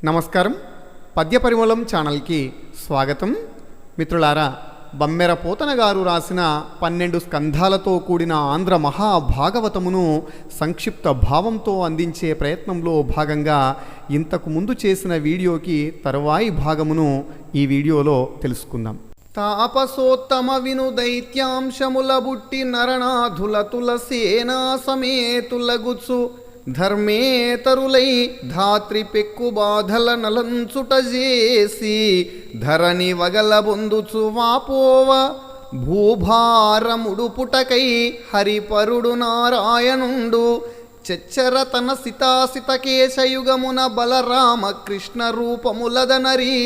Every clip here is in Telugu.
నమస్కారం. పద్యపరిమళం ఛానల్కి స్వాగతం. మిత్రులారా, బమ్మెర పోతన గారు రాసిన 12 స్కంధాలతో కూడిన ఆంధ్ర మహాభాగవతమును సంక్షిప్త భావంతో అందించే ప్రయత్నంలో భాగంగా ఇంతకు ముందు చేసిన వీడియోకి తరువాయి భాగమును ఈ వీడియోలో తెలుసుకుందాం. తాపసోత్తమ విను దైత్యాంశముల బుట్టి నరనాథుల తులసేనా సమేతులగుచు ధర్మేతరులై ధాత్రి పెక్కు బాధల నలంచుట చేసి ధరణి వగల బొందుచు వాపోవ భూభారముడు పుటకై హరిపరుడు నారాయణుండు చెచ్చర తన సితాసితకేశయుగమున బలరామ కృష్ణ రూపములదనరి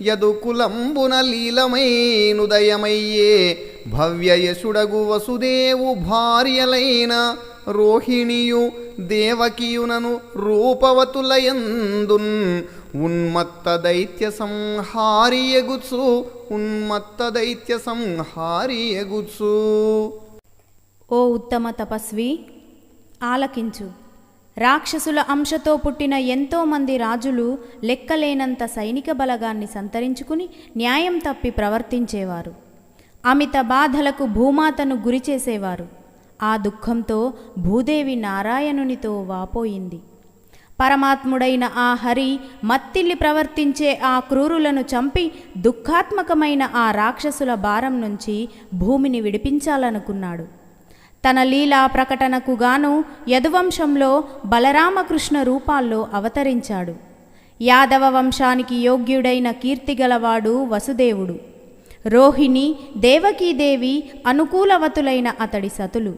యదుకులంబున లీలమైనుదయమయ్యే భవ్యయశుడగు వసుదేవు భార్యలైన రోహిణియు దేవకియునను రూపవతులయందున్ ఉన్మత్త దైత్య సంహారియగుచు. ఓ ఉత్తమ తపస్వి, ఆలకించు. రాక్షసుల అంశతో పుట్టిన ఎంతోమంది రాజులు లెక్కలేనంత సైనిక బలగాన్ని సంతరించుకుని న్యాయం తప్పి ప్రవర్తించేవారు. అమిత బాధలకు భూమాతను గురిచేసేవారు. ఆ దుఃఖంతో భూదేవి నారాయణునితో వాపోయింది. పరమాత్ముడైన ఆ హరి మత్తిల్లి ప్రవర్తించే ఆ క్రూరులను చంపి దుఃఖాత్మకమైన ఆ రాక్షసుల భారం నుంచి భూమిని విడిపించాలనుకున్నాడు. తన లీలా ప్రకటనకు గాను యదువంశంలో బలరామకృష్ణ రూపాల్లో అవతరించాడు. యాదవ వంశానికి యోగ్యుడైన కీర్తిగలవాడు వసుదేవుడు. రోహిణి, దేవకీదేవి అనుకూలవతులైన అతడి సతులు.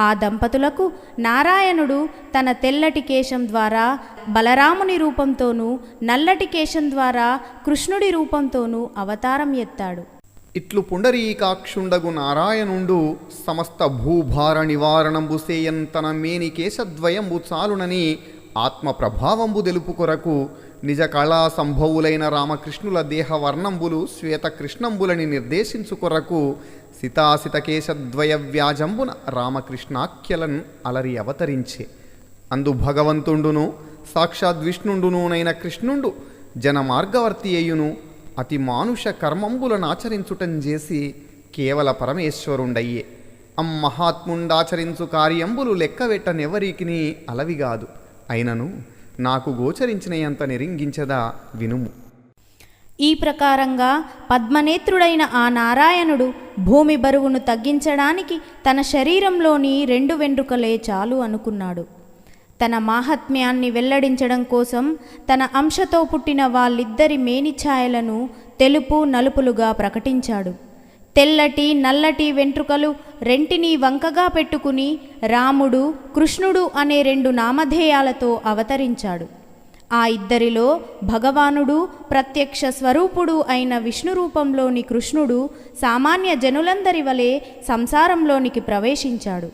ఆ దంపతులకు నారాయణుడు తన తెల్లటి కేశం ద్వారా బలరాముని రూపంతోనూ నల్లటి కేశం ద్వారా కృష్ణుడి రూపంతోనూ అవతారం ఎత్తాడు. ఇట్లు పుండరీకాక్షుండగు నారాయణుండు సమస్త భూభార నివారణంబు సేయంతన మేని కేశద్వయంబు చాలునని ఆత్మ ప్రభావంబు తెలుపు కొరకు నిజ కళా సంభవులైన రామకృష్ణుల దేహవర్ణంబులు శ్వేతకృష్ణంబులని నిర్దేశించు కొరకు సితాసితకేశద్వయ వ్యాజంబున రామకృష్ణాఖ్యలను అలరి అవతరించే. అందు భగవంతుండును సాక్షాద్విష్ణుండునైన కృష్ణుండు జనమార్గవర్తి అయ్యును అతి మానుష కర్మంబులనాచరించుటం చేసి కేవల పరమేశ్వరుండయ్యే. అమ్మహాత్ముండాచరించు కార్యంబులు లెక్కవెట్టనెవరికిని అలవిగాదు. అయినను నాకు గోచరించినంత నిరింగించదా వినుము. ఈ ప్రకారంగా పద్మనేత్రుడైన ఆ నారాయణుడు భూమి బరువును తగ్గించడానికి తన శరీరంలోని 2 వెంట్రుకలే చాలు అనుకున్నాడు. తన మాహాత్మ్యాన్ని వెల్లడించడం కోసం తన అంశతో పుట్టిన వాళ్ళిద్దరి మేనిఛాయలను తెలుపు నలుపులుగా ప్రకటించాడు. తెల్లటి నల్లటి వెంట్రుకలు రెంటినీ వంకగా పెట్టుకుని రాముడు, కృష్ణుడు అనే 2 నామధేయాలతో అవతరించాడు. ఆ ఇద్దరిలో భగవానుడు ప్రత్యక్ష స్వరూపుడు అయిన విష్ణు రూపంలోని కృష్ణుడు సామాన్య జనులందరి వలె సంసారంలోనికి ప్రవేశించాడు.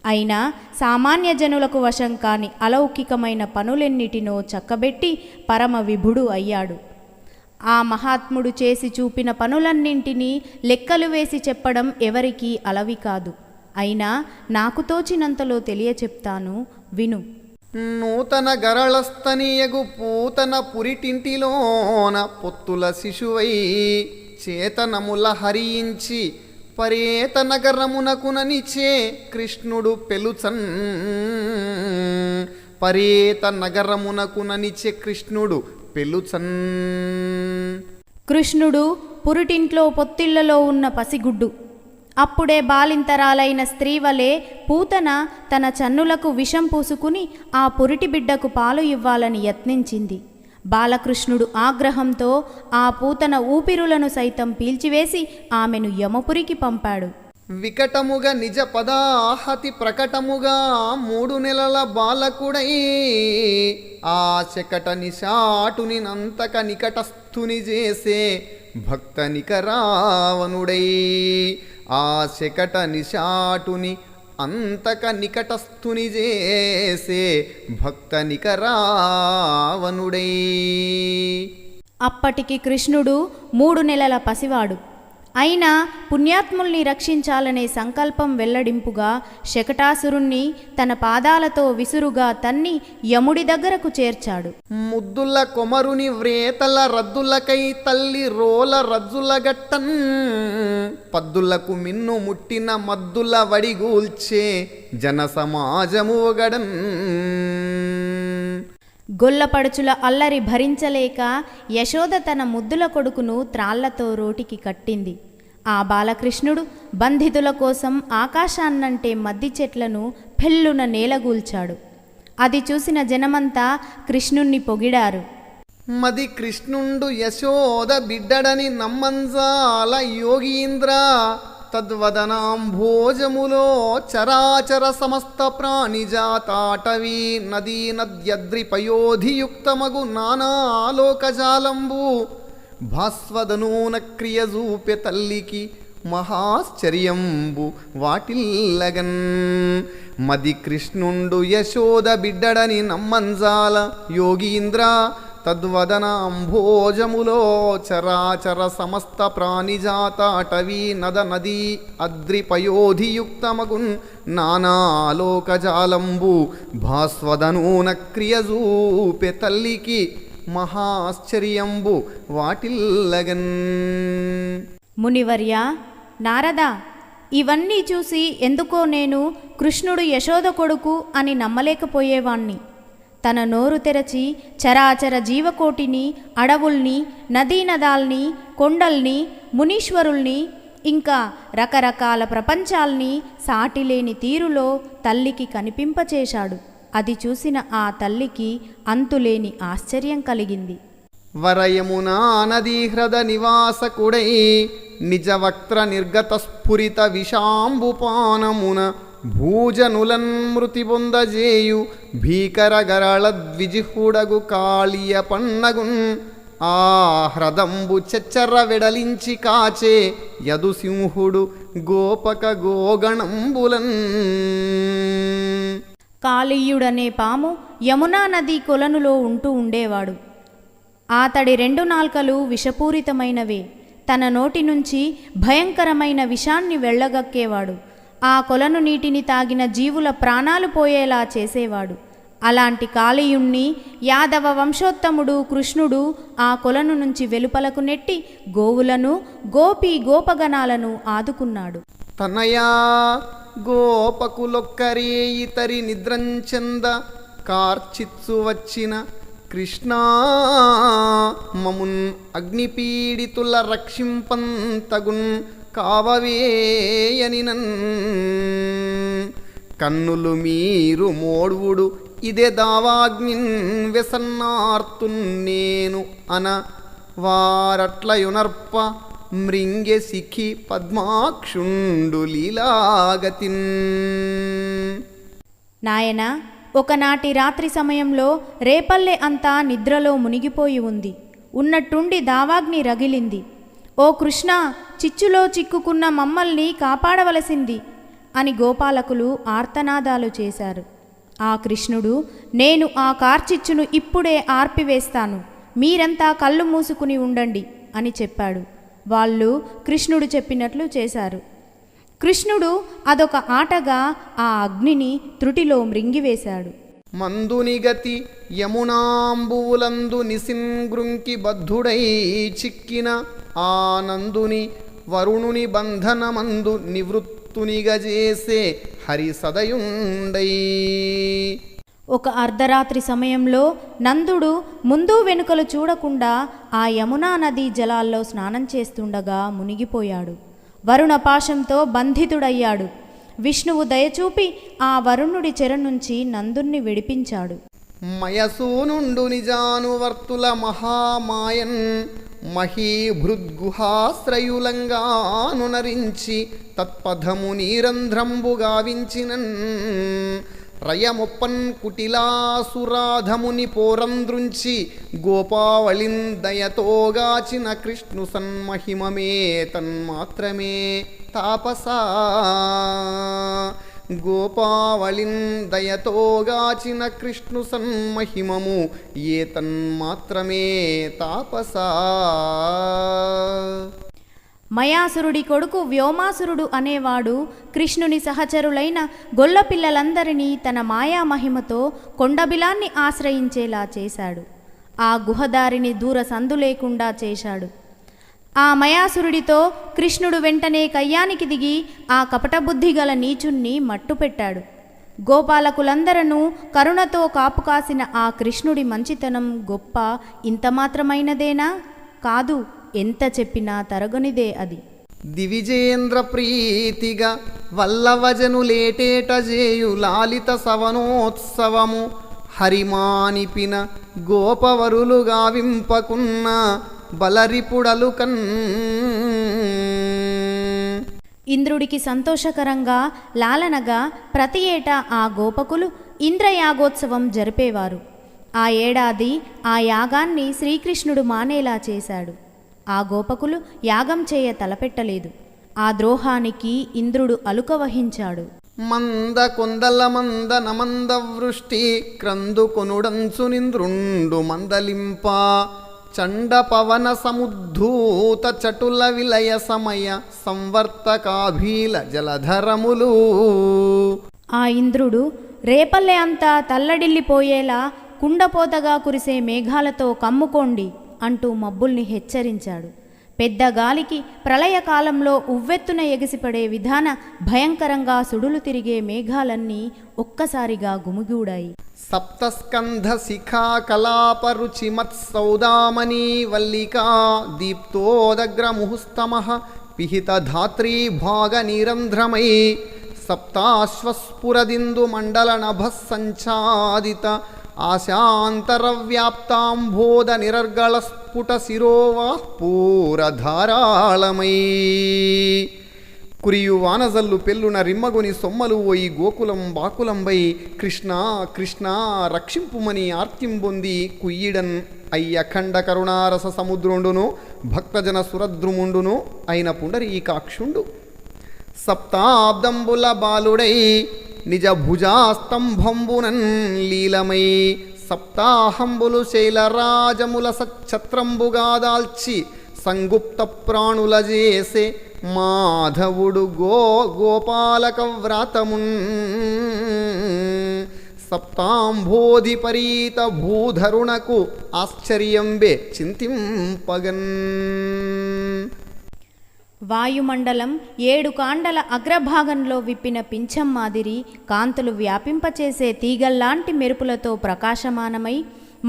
అయినా సామాన్య జనులకు వశం కాని అలౌకికమైన పనులెన్నిటినో చక్కబెట్టి పరమ విభుడు అయ్యాడు. ఆ మహాత్ముడు చేసి చూపిన పనులన్నింటినీ లెక్కలు వేసి చెప్పడం ఎవరికీ అలవి కాదు. అయినా నాకు తోచినంతలో తెలియచెప్తాను, విను. నూతన గరళస్తనియగు పూతన పురిటింటిలోన పొత్తుల శిశువై చేతనముల హరించి పరేత నగరమునకుననిచే కృష్ణుడు పెలుచన్. పరేత నగరమునకుననిచే కృష్ణుడు పెలుచన్. కృష్ణుడు పురిటింట్లో పొత్తిళ్లలో ఉన్న పసిగుడ్డు. అప్పుడే బాలింతరాలైన స్త్రీ వలె పూతన తన చన్నులకు విషం పూసుకుని ఆ పురిటి బిడ్డకు పాలు ఇవ్వాలని యత్నించింది. బాలకృష్ణుడు ఆగ్రహంతో ఆ పూతన ఊపిరులను సైతం పీల్చివేసి ఆమెను యమపురికి పంపాడు. వికటముగా నిజ పదాహతి ప్రకటముగా 3 నెలల బాలకుడై ఆ శకట నిశాటుని నంతక నికటస్థుని చేసే భక్త నికరావనుడై. ఆ శకట నిశాటుని అంతక నికటస్థుని చేసే భక్త నికరావనుడై. అప్పటికి కృష్ణుడు 3 నెలల పసివాడు. అయినా పుణ్యాత్ముల్ని రక్షించాలనే సంకల్పం వెల్లడింపుగా శకటాసురుణ్ణి తన పాదాలతో విసురుగా తన్ని యముడి దగ్గరకు చేర్చాడు. ముద్దుల కొమరుని వ్రేతల రద్దులకై తల్లి రోల రజ్జుల గట్టన్ పద్దులకు మిన్ను ముట్టిన మద్దుల వడిగూల్చే జన సమాజము గడన్. గొల్లపడుచుల అల్లరి భరించలేక యశోద తన ముద్దుల కొడుకును త్రాళ్లతో రోటికి కట్టింది. ఆ బాలకృష్ణుడు బంధితుల కోసం ఆకాశాన్నంటే మద్ది చెట్లను పెళ్ళున నేలగూల్చాడు. అది చూసిన జనమంతా కృష్ణుణ్ణి పొగిడారు. మది కృష్ణుండు యశోద బిడ్డడని నమ్మంజాల యోగీంద్ర తద్వదనాంభోజములో చరాచర సమస్త ప్రాణిజాతాటవీ నదీ నద్యద్రిపయోధియుక్తమగు నానాలోకజాలంబు భాస్వదనూన క్రియజూపె తల్లికి మహాశ్చర్యంబు వాటిల్లగన్. మది కృష్ణుండు యశోద బిడ్డడని నమ్మంజాల యోగీంద్ర తద్వదనాంభోజములో చరాచర సమస్త ప్రాణిజాతాటవీ నద నదీ అద్రిపయోధియుక్తమగున్ నానాలోకజాలంబు భాస్వదనూన క్రియజూపె తల్లికి మహాశ్చర్యంబు వాటిల్లగన్. మునివర్య, నారదా, ఇవన్నీ చూసి ఎందుకో నేను కృష్ణుడు యశోద కొడుకు అని నమ్మలేకపోయేవాణ్ణి. తన నోరు తెరచి చరాచర జీవకోటిని, అడవుల్ని, నదీనదాల్ని, కొండల్ని, మునీశ్వరుల్ని, ఇంకా రకరకాల ప్రపంచాల్ని సాటిలేని తీరులో తల్లికి కనిపింపచేశాడు. అది చూసిన ఆ తల్లికి అంతులేని ఆశ్చర్యం కలిగింది. వరయమునా నదీ హ్రద నివాసకుడై నిజవక్త్ర నిర్గత స్ఫురిత విషాంబుపానమున భూజనులన్ మృతి పొందజేయు భీకర గరళ ద్విజిహుడగు కాళియ పన్నగున్ ఆ హ్రదంబు చెచ్చర వెడలించి కాచే యదుసింహుడు గోపక గోగణంబులన్. కాళీయుడనే పాము యమునా నదీ కొలనులో ఉంటూ ఉండేవాడు. అతడి 2 నాల్కలు విషపూరితమైనవే. తన నోటి నుంచి భయంకరమైన విషాన్ని వెళ్ళగక్కేవాడు. ఆ కొలను నీటిని తాగిన జీవుల ప్రాణాలు పోయేలా చేసేవాడు. అలాంటి కాళీయుణ్ణి యాదవ వంశోత్తముడు కృష్ణుడు ఆ కొలను నుంచి వెలుపలకు నెట్టి గోవులను, గోపగణాలను ఆదుకున్నాడు. తనయా గోపకులొక్కరే ఇతరి నిద్రంచంద కార్చిత్సు వచ్చిన కృష్ణా మమున్ అగ్నిపీడితుల రక్షింపంతగున్ కావవేయనినన్. కన్నులు మీరు మోడ్వుడు ఇదే దావాగ్నిన్ వ్యసన్నార్తున్ నేను అన వారట్లయునర్ప మృంగె సిఖి పద్మాక్షుండు లీలాగతిన్. నాయనా, ఒకనాటి రాత్రి సమయంలో రేపల్లె అంతా నిద్రలో మునిగిపోయి ఉంది. ఉన్నట్టుండి దావాగ్ని రగిలింది. ఓ కృష్ణ, చిచ్చులో చిక్కుకున్న మమ్మల్ని కాపాడవలసింది అని గోపాలకులు ఆర్తనాదాలు చేశారు. ఆ కృష్ణుడు, నేను ఆ కార్చిచ్చును ఇప్పుడే ఆర్పివేస్తాను, మీరంతా కళ్ళు మూసుకుని ఉండండి అని చెప్పాడు. వాళ్ళు కృష్ణుడు చెప్పినట్లు చేశారు. కృష్ణుడు అదొక ఆటగా ఆ అగ్నిని త్రుటిలో మృంగివేశాడు. మందుని గతి యమునాంబువులందు నిసింగృంకి బద్ధుడై చిక్కిన ఆనందుని వరుణుని బంధనమందు నివృత్తునిగజేసే హరి సదయుండై. ఒక అర్ధరాత్రి సమయంలో నందుడు ముందు వెనుకలు చూడకుండా ఆ యమునా నదీ జలాల్లో స్నానం చేస్తుండగా మునిగిపోయాడు. వరుణపాశంతో బంధితుడయ్యాడు. విష్ణువు దయచూపి ఆ వరుణుడి చెర నుంచి నందుణ్ణి విడిపించాడు. మయసూనుండు నిజానువర్తుల మహామాయన్ మహీభృద్గుహాశ్రయులంగానునరించి తత్పథము నీరంధ్రంబు గావించినన్. రయమొప్పన్ కుటిలాసురాధముని పోరంద్రుంచి గోపావళిన్ దయతోగాచిన కృష్ణు సన్మహిమమే తన్మాత్రమే తాపసా. గోపావళిన్ దయతోగాచిన కృష్ణు సన్మహిమము ఏ తన్మాత్రమే తాపసా. మయాసురుడి కొడుకు వ్యోమాసురుడు అనేవాడు కృష్ణుని సహచరులైన గొల్లపిల్లలందరినీ తన మాయామహిమతో కొండబిలాన్ని ఆశ్రయించేలా చేశాడు. ఆ గుహదారిని దూర సందు లేకుండా చేశాడు. ఆ మయాసురుడితో కృష్ణుడు వెంటనే కయ్యానికి దిగి ఆ కపటబుద్ధి గల నీచుణ్ణి మట్టుపెట్టాడు. గోపాలకులందరూ కరుణతో కాపుకాసిన ఆ కృష్ణుడి మంచితనం గొప్ప ఇంతమాత్రమైనదేనా? కాదు, ఎంత చెప్పినా తరగనిదే అది. దివిజేంద్ర ప్రీతిగా వల్లవజనులేటేట జేయు లాలిత సవనోత్సవము హరిమానిపిన గోపవరులు గావింపకున్న బలరిపుడలు కన్. ఇంద్రుడికి సంతోషకరంగా లాలనగా ప్రతి ఏటా ఆ గోపకులు ఇంద్రయాగోత్సవం జరిపేవారు. ఆ ఏడాది ఆ యాగాన్ని శ్రీకృష్ణుడు మానేలా చేశాడు. ఆ గోపకులు యాగం చేయ తలపెట్టలేదు. ఆ ద్రోహానికి ఇంద్రుడు అలుక వహించాడు. మంద కొందల మంద నమంద వృష్టి క్రందు కొనుడంచు నింద్రుండు మందలింప చండ పవన సముద్ధూత చటుల విలయ సమయ సంవర్తకాభీల జలధరములు. ఆ ఇంద్రుడు రేపల్లె అంతా తల్లడిల్లిపోయేలా కుండపోతగా కురిసే మేఘాలతో కమ్ముకోండి అంటూ మబ్బుల్ని హెచ్చరించాడు. పెద్ద గాలికి ప్రళయకాలంలో ఉవ్వెత్తున ఎగిసిపడే విధాన భయంకరంగా సుడులు తిరిగే మేఘాలన్నీ ఒక్కసారిగా గుమిగూడాయి. సప్తస్కంధ శిఖా కలాపరుచి మత్సౌదామనీ వల్లికా దీప్తోదగ్ర ముహుస్తమః పిహిత ధాత్రీ భాగ నిరంధ్రమై సప్తాశ్వస్ఫురదిందు మండల నభః సంచాదిత ఆశాంతరవ్యాప్తాంబోధ నిరర్గళ స్ఫుట శిరోవా పూరధారాళమై కురియు వానజల్లు పెళ్ళున రిమ్మగుని సొమ్మలు ఓయి గోకులం బాకులంబై కృష్ణ కృష్ణ రక్షింపుమని ఆర్తింబొంది కుయ్యిడన్ అయ్యఖండ కరుణారస సముద్రుండును భక్తజన సురద్రుముండును అయిన పుండరీకాక్షుండు సప్తాబ్దంబుల బాలుడై నిజ భుజాస్తంభంబునన్ లీలమై సప్తాహంబులు శైలరాజముల సఛత్రంబుగా దాల్చి సంగుప్త ప్రాణుల చేసే మాధవుడు గోపాలక వ్రాతమున్ సప్తాంబోధిపరీత భూధరుణకు ఆశ్చర్యంబే చింతింపగన్. వాయుమండలం 7 కాండల అగ్రభాగంలో విప్పిన పింఛం మాదిరి కాంతులు వ్యాపింపచేసే తీగల్లాంటి మెరుపులతో ప్రకాశమానమై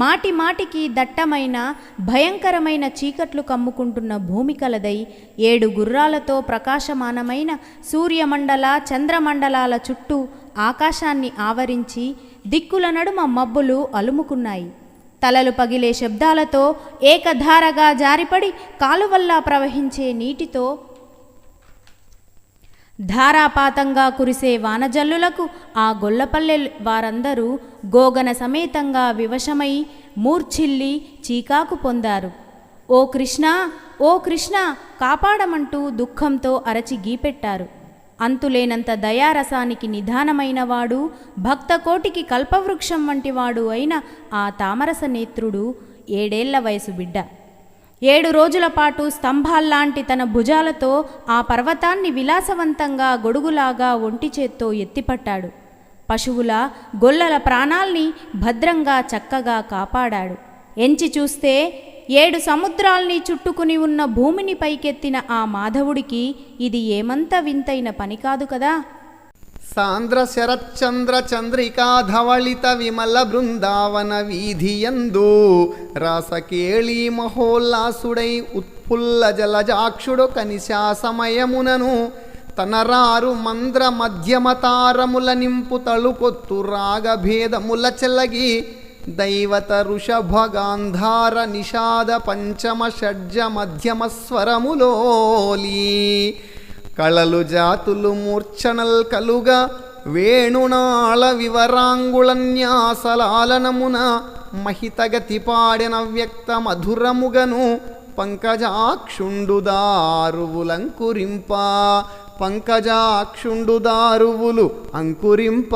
మాటి మాటికి దట్టమైన భయంకరమైన చీకట్లు కమ్ముకుంటున్న భూమి కలదై 7 గుర్రాలతో ప్రకాశమానమైన సూర్యమండల చంద్రమండలాల చుట్టూ ఆకాశాన్ని ఆవరించి దిక్కుల నడుమ మబ్బులు అలుముకున్నాయి. తలలు పగిలే శబ్దాలతో ఏకధారగా జారిపడి కాలువల్లా ప్రవహించే నీటితో ధారాపాతంగా కురిసే వానజల్లులకు ఆ గొల్లపల్లె వారందరూ గోగన సమేతంగా వివశమై మూర్ఛిల్లి చీకాకు పొందారు. ఓ కృష్ణ, ఓ కృష్ణ కాపాడమంటూ దుఃఖంతో అరచి గీపెట్టారు. అంతులేనంత దయారసానికి నిధానమైనవాడు భక్తకోటికి కల్పవృక్షం వంటివాడు అయిన ఆ తామరస నేత్రుడు 7 ఏళ్ల వయసు బిడ్డ 7 రోజుల పాటు స్తంభాల్లాంటి తన భుజాలతో ఆ పర్వతాన్ని విలాసవంతంగా గొడుగులాగా ఒంటి చేత్తో ఎత్తిపట్టాడు. పశువుల గొల్లల ప్రాణాల్ని భద్రంగా చక్కగా కాపాడాడు. ఎంచి చూస్తే 7 సముద్రాల్ని చుట్టుకుని ఉన్న భూమిని పైకెత్తిన ఆ మాధవుడికి ఇది ఏమంత వింతైన పని కాదు కదా. సాంద్ర శరచంద్ర చంద్రికా ధవళిత విమల బృందావన వీధియందు రాసకేళీ మహోల్లాసుడై ఉత్ఫుల్ల జలజాక్షుడు కనిశా సమయమునను తనరారు మంద్ర మధ్యమతారముల నింపు తళుకొత్తు రాగభేదముల చెల్లగి దైవత ఋషభగాంధార నిషాద పంచమ షడ్జ మధ్యమ స్వరములోలి కళలు జాతులు మూర్ఛనల్ కలుగా వేణునాళ వివరాంగుళన్యాసలాలనమున మహితగతి పాడిన వ్యక్త మధురముగను పంకజాక్షుండుదారువులంకురింప పంకజాక్షుండుదారువులు అంకురింప.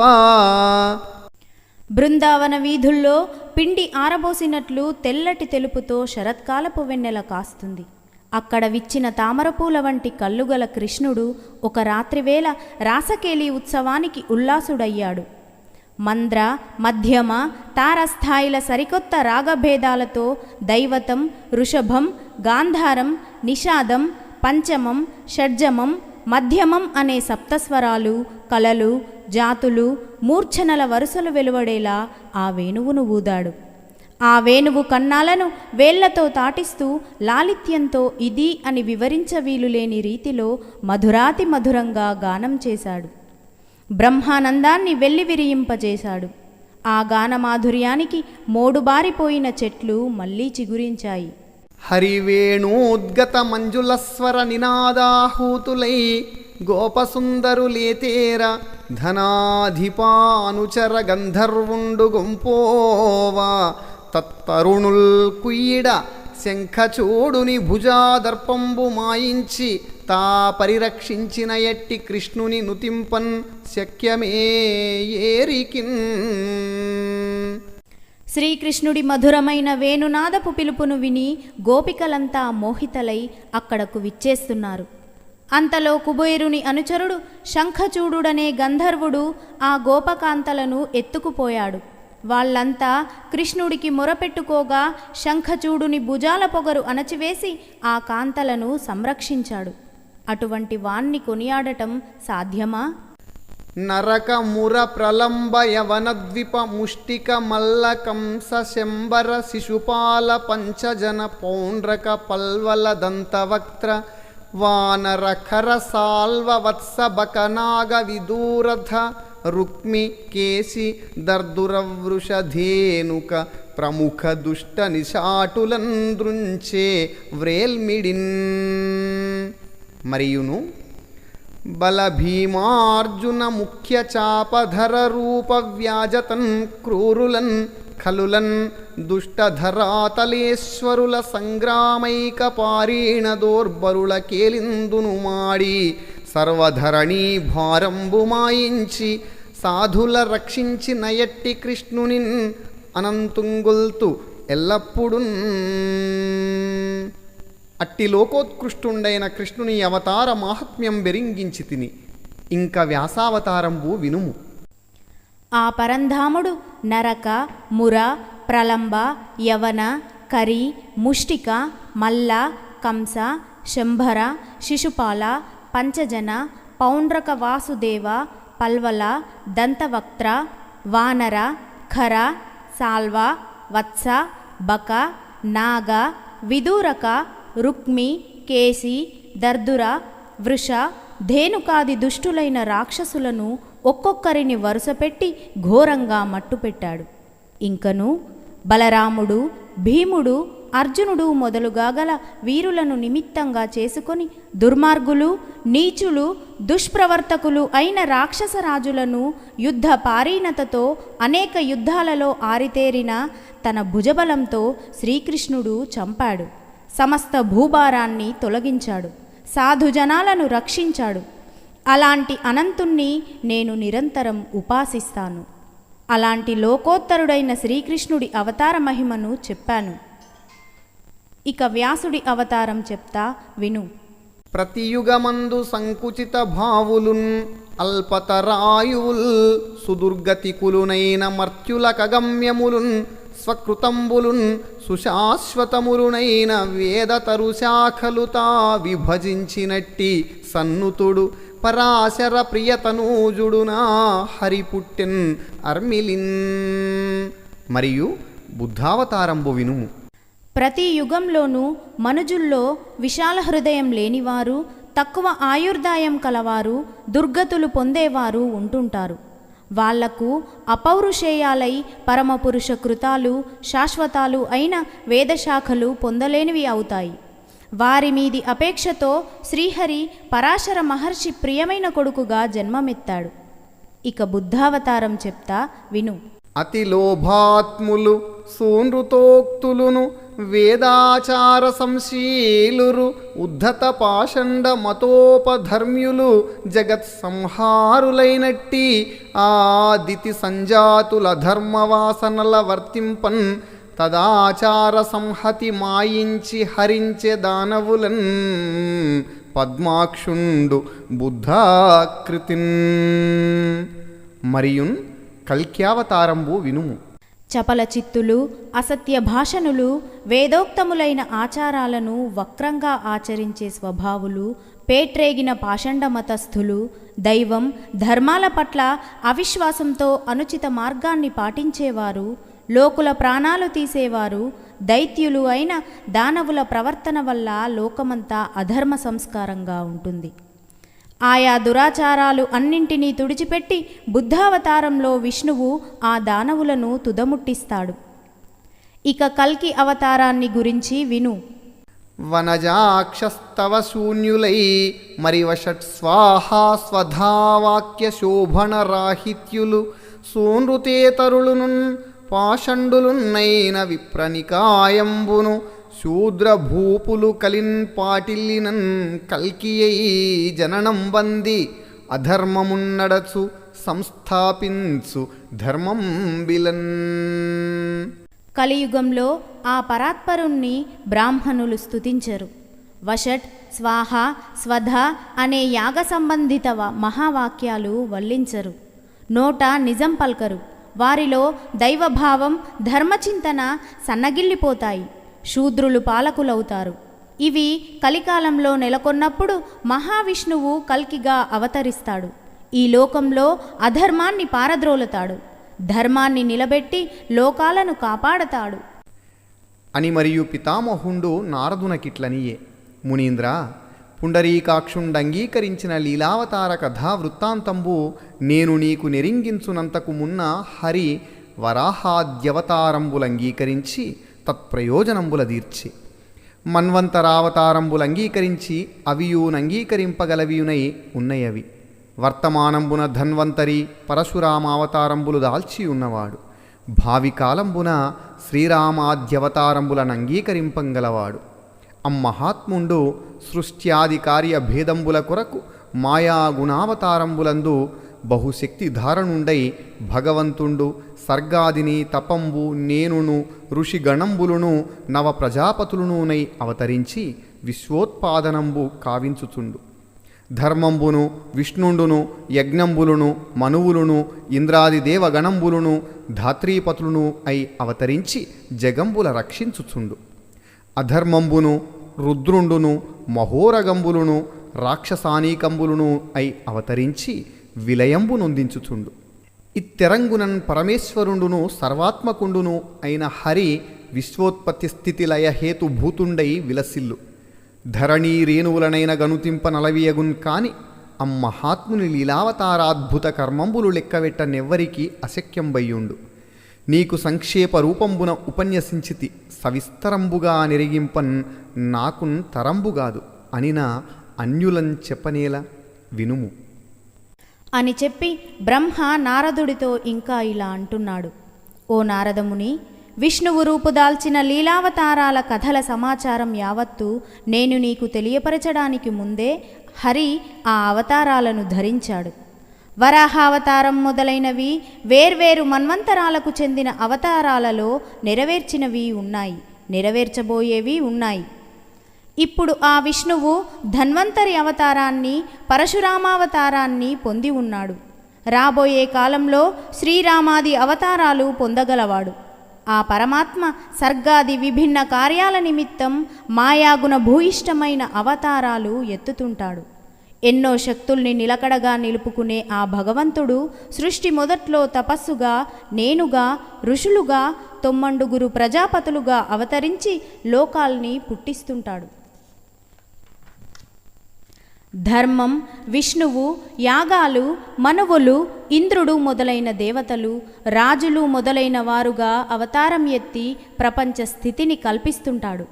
బృందావన వీధుల్లో పిండి ఆరబోసినట్లు తెల్లటి తెలుపుతో శరత్కాలపు వెన్నెల కాస్తుంది. అక్కడ విచ్చిన తామరపూల వంటి కళ్ళుగల కృష్ణుడు ఒక రాత్రివేళ రాసకేలి ఉత్సవానికి ఉల్లాసుడయ్యాడు. మంద్ర, మధ్యమ, తారస్థాయిల సరికొత్త రాగభేదాలతో దైవతం, ఋషభం, గాంధారం, నిషాదం, పంచమం, షడ్జమం, మధ్యమం అనే సప్తస్వరాలు, కలలు, జాతులు, మూర్ఛనల వరుసలు వెలువడేలా ఆ వేణువును ఊదాడు. ఆ వేణువు కన్నాలను వేళ్లతో తాటిస్తూ లాలిత్యంతో ఇది అని వివరించవీలులేని రీతిలో మధురాతి మధురంగా గానం చేశాడు. బ్రహ్మానందాన్ని వెల్లివిరియింపజేశాడు. ఆ గానమాధుర్యానికి మోడుబారిపోయిన చెట్లు మళ్ళీ చిగురించాయి. హరివేణూద్గత మంజులస్వర నినాదాహూతులై గోపసుందరులేతేర ధనాధిపానుచర గంధర్వుండు గొంపోవా తత్తరుణుల్ కుయ్యిడ శంఖచూడుని భుజాదర్పంబు మాయించి తా పరిరక్షించిన ఎట్టి కృష్ణుని నుతింపన్ శక్యమే ఏరికిన్. శ్రీకృష్ణుడి మధురమైన వేణునాదపు పిలుపును విని గోపికలంతా మోహితలై అక్కడకు విచ్చేస్తున్నారు. అంతలో కుబేరుని అనుచరుడు శంఖచూడుడనే గంధర్వుడు ఆ గోపకాంతలను ఎత్తుకుపోయాడు. వాళ్ళంతా కృష్ణుడికి మొరపెట్టుకోగా శంఖచూడుని భుజాల పొగరు అణచివేసి ఆ కాంతలను సంరక్షించాడు. అటువంటి వాణ్ణి కొనియాడటం సాధ్యమా? నరక ముర ప్రలంబ యవనద్విప ముష్టిక మల్ల కంస శంబర శిశుపాల పంచజన పౌండ్రక పల్వల దంతవక్త్ర వానర ఖర సాల్వ వత్స బకనాగ విదూరథ రుక్మి కేసి దర్దురవృషధేనుక ప్రముఖ దుష్ట నిశాటులన్ దృంచే వ్రేల్మిడిన్. మరియును బలభీమార్జున ముఖ్య చాపధర రూప వ్యాజతన్ క్రూరులన్ ఖలులన్ దుష్టధరాతలేశ్వరుల సంగ్రామైక పారీణ దోర్బరుల కేలిందును మాడి సర్వధరణీ భారంబు మాయించి సాధుల రక్షించిన ఎట్టి కృష్ణునిన్ అనంతుంగుల్తు ఎల్లప్పుడున్. అట్టి లోకోత్కృష్టుండైన కృష్ణుని అవతార మాహాత్మ్యం బెరింగించి తిని ఇంక వ్యాసావతారంబు వినుము. ఆ పరంధాముడు నరక, ముర, ప్రలంబ, యవన, కరి, ముష్టిక, మల్ల, కంస, శంభర, శిశుపాల, పంచజన, పౌండ్రక వాసుదేవ, పల్వల, దంతవక్త్ర, వానర, ఖర, సాల్వ, వత్స, బక, నాగ, విదూరక, రుక్మి, కేసి, దర్దుర, వృష, ధేనుకాది దుష్టులైన రాక్షసులను ఒక్కొక్కరిని వరుసపెట్టి ఘోరంగా మట్టుపెట్టాడు. ఇంకను బలరాముడు, భీముడు, అర్జునుడు మొదలుగా గల వీరులను నిమిత్తంగా చేసుకొని దుర్మార్గులు, నీచులు, దుష్ప్రవర్తకులు అయిన రాక్షస రాజులను యుద్ధ పారీణతతో అనేక యుద్ధాలలో ఆరితేరిన తన భుజబలంతో శ్రీకృష్ణుడు చంపాడు. సమస్త భూభారాన్ని తొలగించాడు. సాధుజనాలను రక్షించాడు. అలాంటి అనంతుణ్ణి నేను నిరంతరం ఉపాసిస్తాను. అలాంటి లోకోత్తరుడైన శ్రీకృష్ణుడి అవతార మహిమను చెప్పాను. ఇక వ్యాసుడి అవతారం చెప్తా విను. ప్రతియుగమందు సంకుచిత భావులున్ అల్పతరాయువుల్ సుదుర్గతికులునైన మర్త్యుల కగమ్యములున్ స్వకృతంబులున్ సుశాశ్వతములునైన వేదతరు శాఖలు తా విభజించినట్టి సన్నుతుడు పరాశర ప్రియతనూజుడునా హరిపుట్టెన్ అర్మిలిన్. మరియు బుద్ధావతారంబు వినుము. ప్రతి యుగంలోనూ మనుజుల్లో విశాల హృదయం లేనివారు, తక్కువ ఆయుర్దాయం కలవారు, దుర్గతులు పొందేవారు ఉంటుంటారు. వాళ్లకు అపౌరుషేయాలై పరమపురుష కృతాలు, శాశ్వతాలు అయిన వేదశాఖలు పొందలేనివి అవుతాయి. వారి మీది అపేక్షతో శ్రీహరి పరాశర మహర్షి ప్రియమైన కొడుకుగా జన్మమెత్తాడు. ఇక బుద్ధావతారం చెప్తా విను. అతి లోభాత్ములు సూనృతోక్తులును వేదాచార సంశీలురు ఉద్ధత పాషండ మతోపధర్మ్యులు జగత్ సంహారులైనట్టి ఆదితి సంజాతుల ధర్మవాసనల వర్తింపన్ తదాచార సంహతి మాయించి హరించె దానవులన్ పద్మాక్షుండు బుద్ధాకృతిన్. మరియున్ కల్క్యావతారంబు వినుము. చపల చిత్తులు, అసత్య భాషణులు, వేదోక్తములైన ఆచారాలను వక్రంగా ఆచరించే స్వభావులు, పేట్రేగిన పాషండ మతస్థులు, దైవం ధర్మాల పట్ల అవిశ్వాసంతో అనుచిత మార్గాన్ని పాటించేవారు, లోకుల ప్రాణాలు తీసేవారు, దైత్యులు అయిన దానవుల ప్రవర్తన వల్ల లోకమంతా అధర్మ సంస్కారంగా ఉంటుంది. ఆయా దురాచారాలు అన్నింటినీ తుడిచిపెట్టి బుద్ధావతారంలో విష్ణువు ఆ దానవులను తుదముట్టిస్తాడు. ఇక కల్కి అవతారాన్ని గురించి విను. వనజాక్షస్తవ శూన్యులై మరివషట్ స్వాహా స్వధావాక్య శోభణ రాహిత్యులు సూనృతేతరులును పాషండులున్నైన విప్రనికాయంబును శూద్రభూపులు కలిన్ పాటిల్లినన్ కల్కియై జననం బంది అధర్మమున్నడచు సంస్థాపించు ధర్మం బిలన్. కలియుగంలో ఆ పరాత్పరుణ్ణి బ్రాహ్మణులు స్తుతించరు. వషట్, స్వాహ, స్వధ అనే యాగ సంబంధిత మహావాక్యాలు వల్లించరు. నోట నిజం పల్కరు. వారిలో దైవభావం, ధర్మచింతన సన్నగిల్లిపోతాయి. శూద్రులు పాలకులవుతారు. ఇవి కలికాలంలో నెలకొన్నప్పుడు మహావిష్ణువు కల్కిగా అవతరిస్తాడు. ఈ లోకంలో అధర్మాన్ని పారద్రోలుతాడు, ధర్మాన్ని నిలబెట్టి లోకాలను కాపాడతాడు అని మరియు పితామహుండు నారదునకిట్లనియే. మునీంద్ర, పుండరీకాక్షుండంగీకరించిన లీలావతార కథా వృత్తాంతంబు నేను నీకు నెరింగించునంతకు మున్న హరి వరాహాద్యవతారంబులంగీకరించి తత్ప్రయోజనంబుల దీర్చి మన్వంతరావతారంబులంగీకరించి అవియూనంగీకరింపగలవియునై ఉన్నయవి. వర్తమానంబున ధన్వంతరి పరశురామావతారంబులు దాల్చి ఉన్నవాడు. భావికాలంబున శ్రీరామాద్యవతారంబులనంగీకరింపంగలవాడు. అమ్మహాత్ముండు సృష్ట్యాది కార్య భేదంబుల కొరకు మాయా గుణావతారంబులందు బహుశక్తి ధారణుండై భగవంతుండు సర్గాదిని తపంబు నేనును ఋషిగణంబులును నవ ప్రజాపతులునూనై అవతరించి విశ్వోత్పాదనంబు కావించుచుండు. ధర్మంబును విష్ణుండును యజ్ఞంబులును మనువులును ఇంద్రాది దేవగణంబులును ధాత్రీపతులును అయి అవతరించి జగంబుల రక్షించుచుండు. అధర్మంబును రుద్రుండును మహోరగంబులును రాక్షసానీకంబులును అయి అవతరించి విలయంబు నొందించుచుండు. ఇత్తెరంగునన్ పరమేశ్వరుండును సర్వాత్మకుండును అయిన హరి విశ్వోత్పత్తి స్థితి లయ హేతుభూతుండై విలసిల్లు. ధరణీ రేణువులనైన గనుతింప నలవియగున్ కాని అమ్మహాత్ముని లీలావతారాద్భుత కర్మంబులు లెక్కవెట్టనెవ్వరికి అశక్యంబయ్యుండు. నీకు సంక్షేప రూపంబున ఉపన్యసించితి సవిస్తరంబుగా నెరిగింపన్ నాకున్ తరంబుగాదు అనిన అన్యులం చెప్పనేలా వినుము అని చెప్పి బ్రహ్మ నారదుడితో ఇంకా ఇలా అంటున్నాడు. ఓ నారదముని, విష్ణువు రూపుదాల్చిన లీలావతారాల కథల సమాచారం యావత్తు నేను నీకు తెలియపరచడానికి ముందే హరి ఆ అవతారాలను ధరించాడు. వరాహావతారం మొదలైనవి వేర్వేరు మన్వంతరాలకు చెందిన అవతారాలలో నెరవేర్చినవి ఉన్నాయి, నెరవేర్చబోయేవి ఉన్నాయి. ఇప్పుడు ఆ విష్ణువు ధన్వంతరి అవతారాన్ని, పరశురామావతారాన్ని పొంది ఉన్నాడు. రాబోయే కాలంలో శ్రీరామాది అవతారాలు పొందగలవాడు. ఆ పరమాత్మ సర్గాది విభిన్న కార్యాల నిమిత్తం మాయాగుణ భూయిష్టమైన అవతారాలు ఎత్తుతుంటాడు. ఎన్నో శక్తుల్ని నిలకడగా నిలుపుకునే ఆ భగవంతుడు సృష్టి మొదట్లో తపస్సుగా, నేనుగా, ఋషులుగా, 9 ప్రజాపతులుగా అవతరించి లోకాల్ని పుట్టిస్తుంటాడు. ధర్మం, విష్ణువు, యాగాలు, మనువులు, ఇంద్రుడు మొదలైన దేవతలు, రాజులు మొదలైన వారుగా అవతారం ఎత్తి ప్రపంచ స్థితిని కల్పిస్తుంటాడు.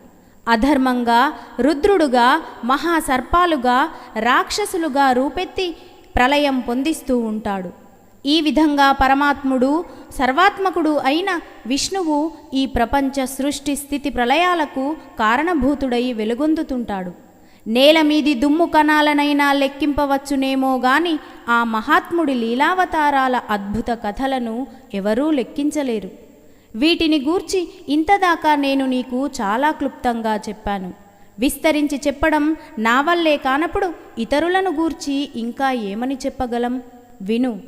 అధర్మంగా రుద్రుడుగా, మహాసర్పాలుగా, రాక్షసులుగా రూపెత్తి ప్రళయం పొందిస్తూ ఉంటాడు. ఈ విధంగా పరమాత్ముడు, సర్వాత్మకుడు అయిన విష్ణువు ఈ ప్రపంచ సృష్టి స్థితి ప్రళయాలకు కారణభూతుడై వెలుగొందుతుంటాడు. నేల మీది దుమ్ము కణాలనైనా లెక్కింపవచ్చునేమో గాని ఆ మహాత్ముడి లీలావతారాల అద్భుత కథలను ఎవరూ లెక్కించలేరు. వీటిని గూర్చి ఇంతదాకా నేను నీకు చాలా క్లుప్తంగా చెప్పాను. విస్తరించి చెప్పడం నా వల్లే కానప్పుడు ఇతరులను గూర్చి ఇంకా ఏమని చెప్పగలం? విను.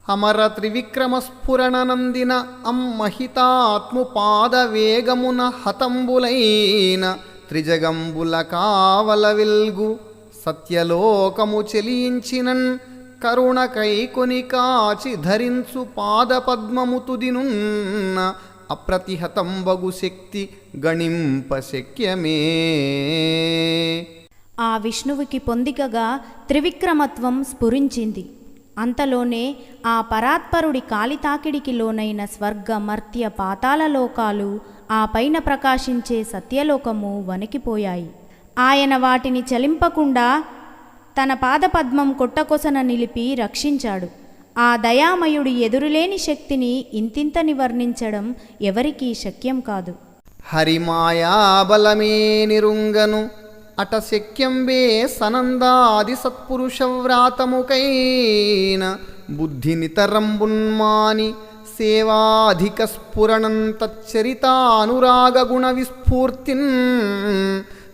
అమర త్రివిక్రమ స్ఫురణనందిన అమ్మహితాత్ము పాదవేగమున హతంబులైన త్రిజగంబుల కావల వెల్గు సత్యలోకము చెలించినన్ కరుణ కైకొని కాచి ధరించు పాదపద్మము తుదినున్న అప్రతిహతంబగు శక్తి గణింప శక్యమే. ఆ విష్ణువుకి పొందికగా త్రివిక్రమత్వం స్ఫురించింది. అంతలోనే ఆ పరాత్పరుడి కాలితాకిడికి లోనైన స్వర్గ మర్త్య పాతాళ లోకాలు, ఆ పైన ప్రకాశించే సత్యలోకము వణికిపోయాయి. ఆయన వాటిని చలింపకుండా తన పాదపద్మం కొట్టకొసన నిలిపి రక్షించాడు. ఆ దయామయుడి ఎదురులేని శక్తిని ఇంతింతని వర్ణించడం ఎవరికీ శక్యం కాదు. హరిమాయాబలమే నిరుంగను అట శక్యంబే సనందాది సత్పురుషవ్రాతముకైన బుద్ధి నితరంబున్మాని సేవాధిక స్ఫురణం తచ్చరితానురాగ గుణ విస్ఫూర్తిన్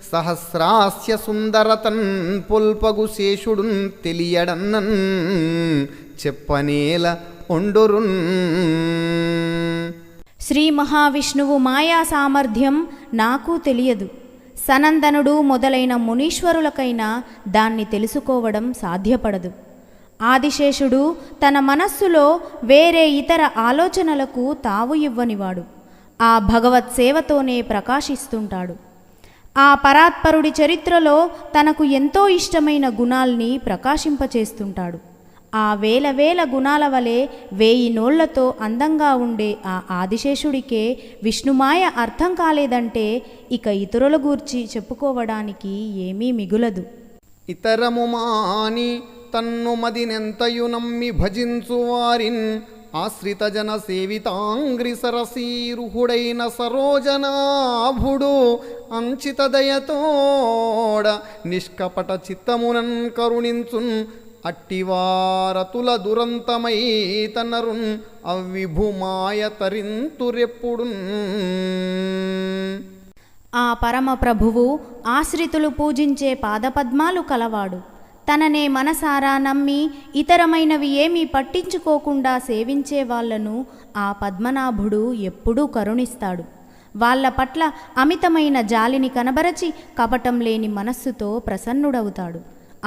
సహస్రాస్య సుందరతన్ పొల్పగు శేషుడున్ తెలియడన్నన్ చెప్పనేల ఒండొరున్. శ్రీ మహావిష్ణువు మాయా సామర్థ్యం నాకు తెలియదు. సనందనుడు మొదలైన మునీశ్వరులకైనా దాన్ని తెలుసుకోవడం సాధ్యపడదు. ఆదిశేషుడు తన మనస్సులో వేరే ఇతర ఆలోచనలకు తావు ఇవ్వనివాడు. ఆ భగవత్ సేవతోనే ప్రకాశిస్తుంటాడు. ఆ పరాత్పరుడి చరిత్రలో తనకు ఎంతో ఇష్టమైన గుణాల్ని ప్రకాశింపచేస్తుంటాడు. ఆ వేల వేల గుణాల వలె 1000 నోళ్లతో అందంగా ఉండే ఆ ఆదిశేషుడికే విష్ణుమాయ అర్థం కాలేదంటే ఇక ఇతరుల గూర్చి చెప్పుకోవడానికి ఏమీ మిగులదు. ఇతరము మాని తన్ను మదినెంతయు నమ్మి భజించు వారిన్ ఆశ్రిత జన సేవితాంగ్రి సరసీరుహుడైన సరోజనాభుడు అంచిత దయతోడ నిష్కపట చిత్తమునన్ కరుణించున్ అట్టివారతుల దురంతమై తనరున్ అవిభుమాయ తరింతురెప్పుడున్. ఆ పరమ ప్రభువు ఆశ్రితులు పూజించే పాదపద్మాలు కలవాడు. తననే మనసారా నమ్మి ఇతరమైనవి ఏమీ పట్టించుకోకుండా సేవించే వాళ్లను ఆ పద్మనాభుడు ఎప్పుడూ కరుణిస్తాడు. వాళ్ళ పట్ల అమితమైన జాలిని కనబరచి కపటం లేని మనస్సుతో ప్రసన్నుడవుతాడు.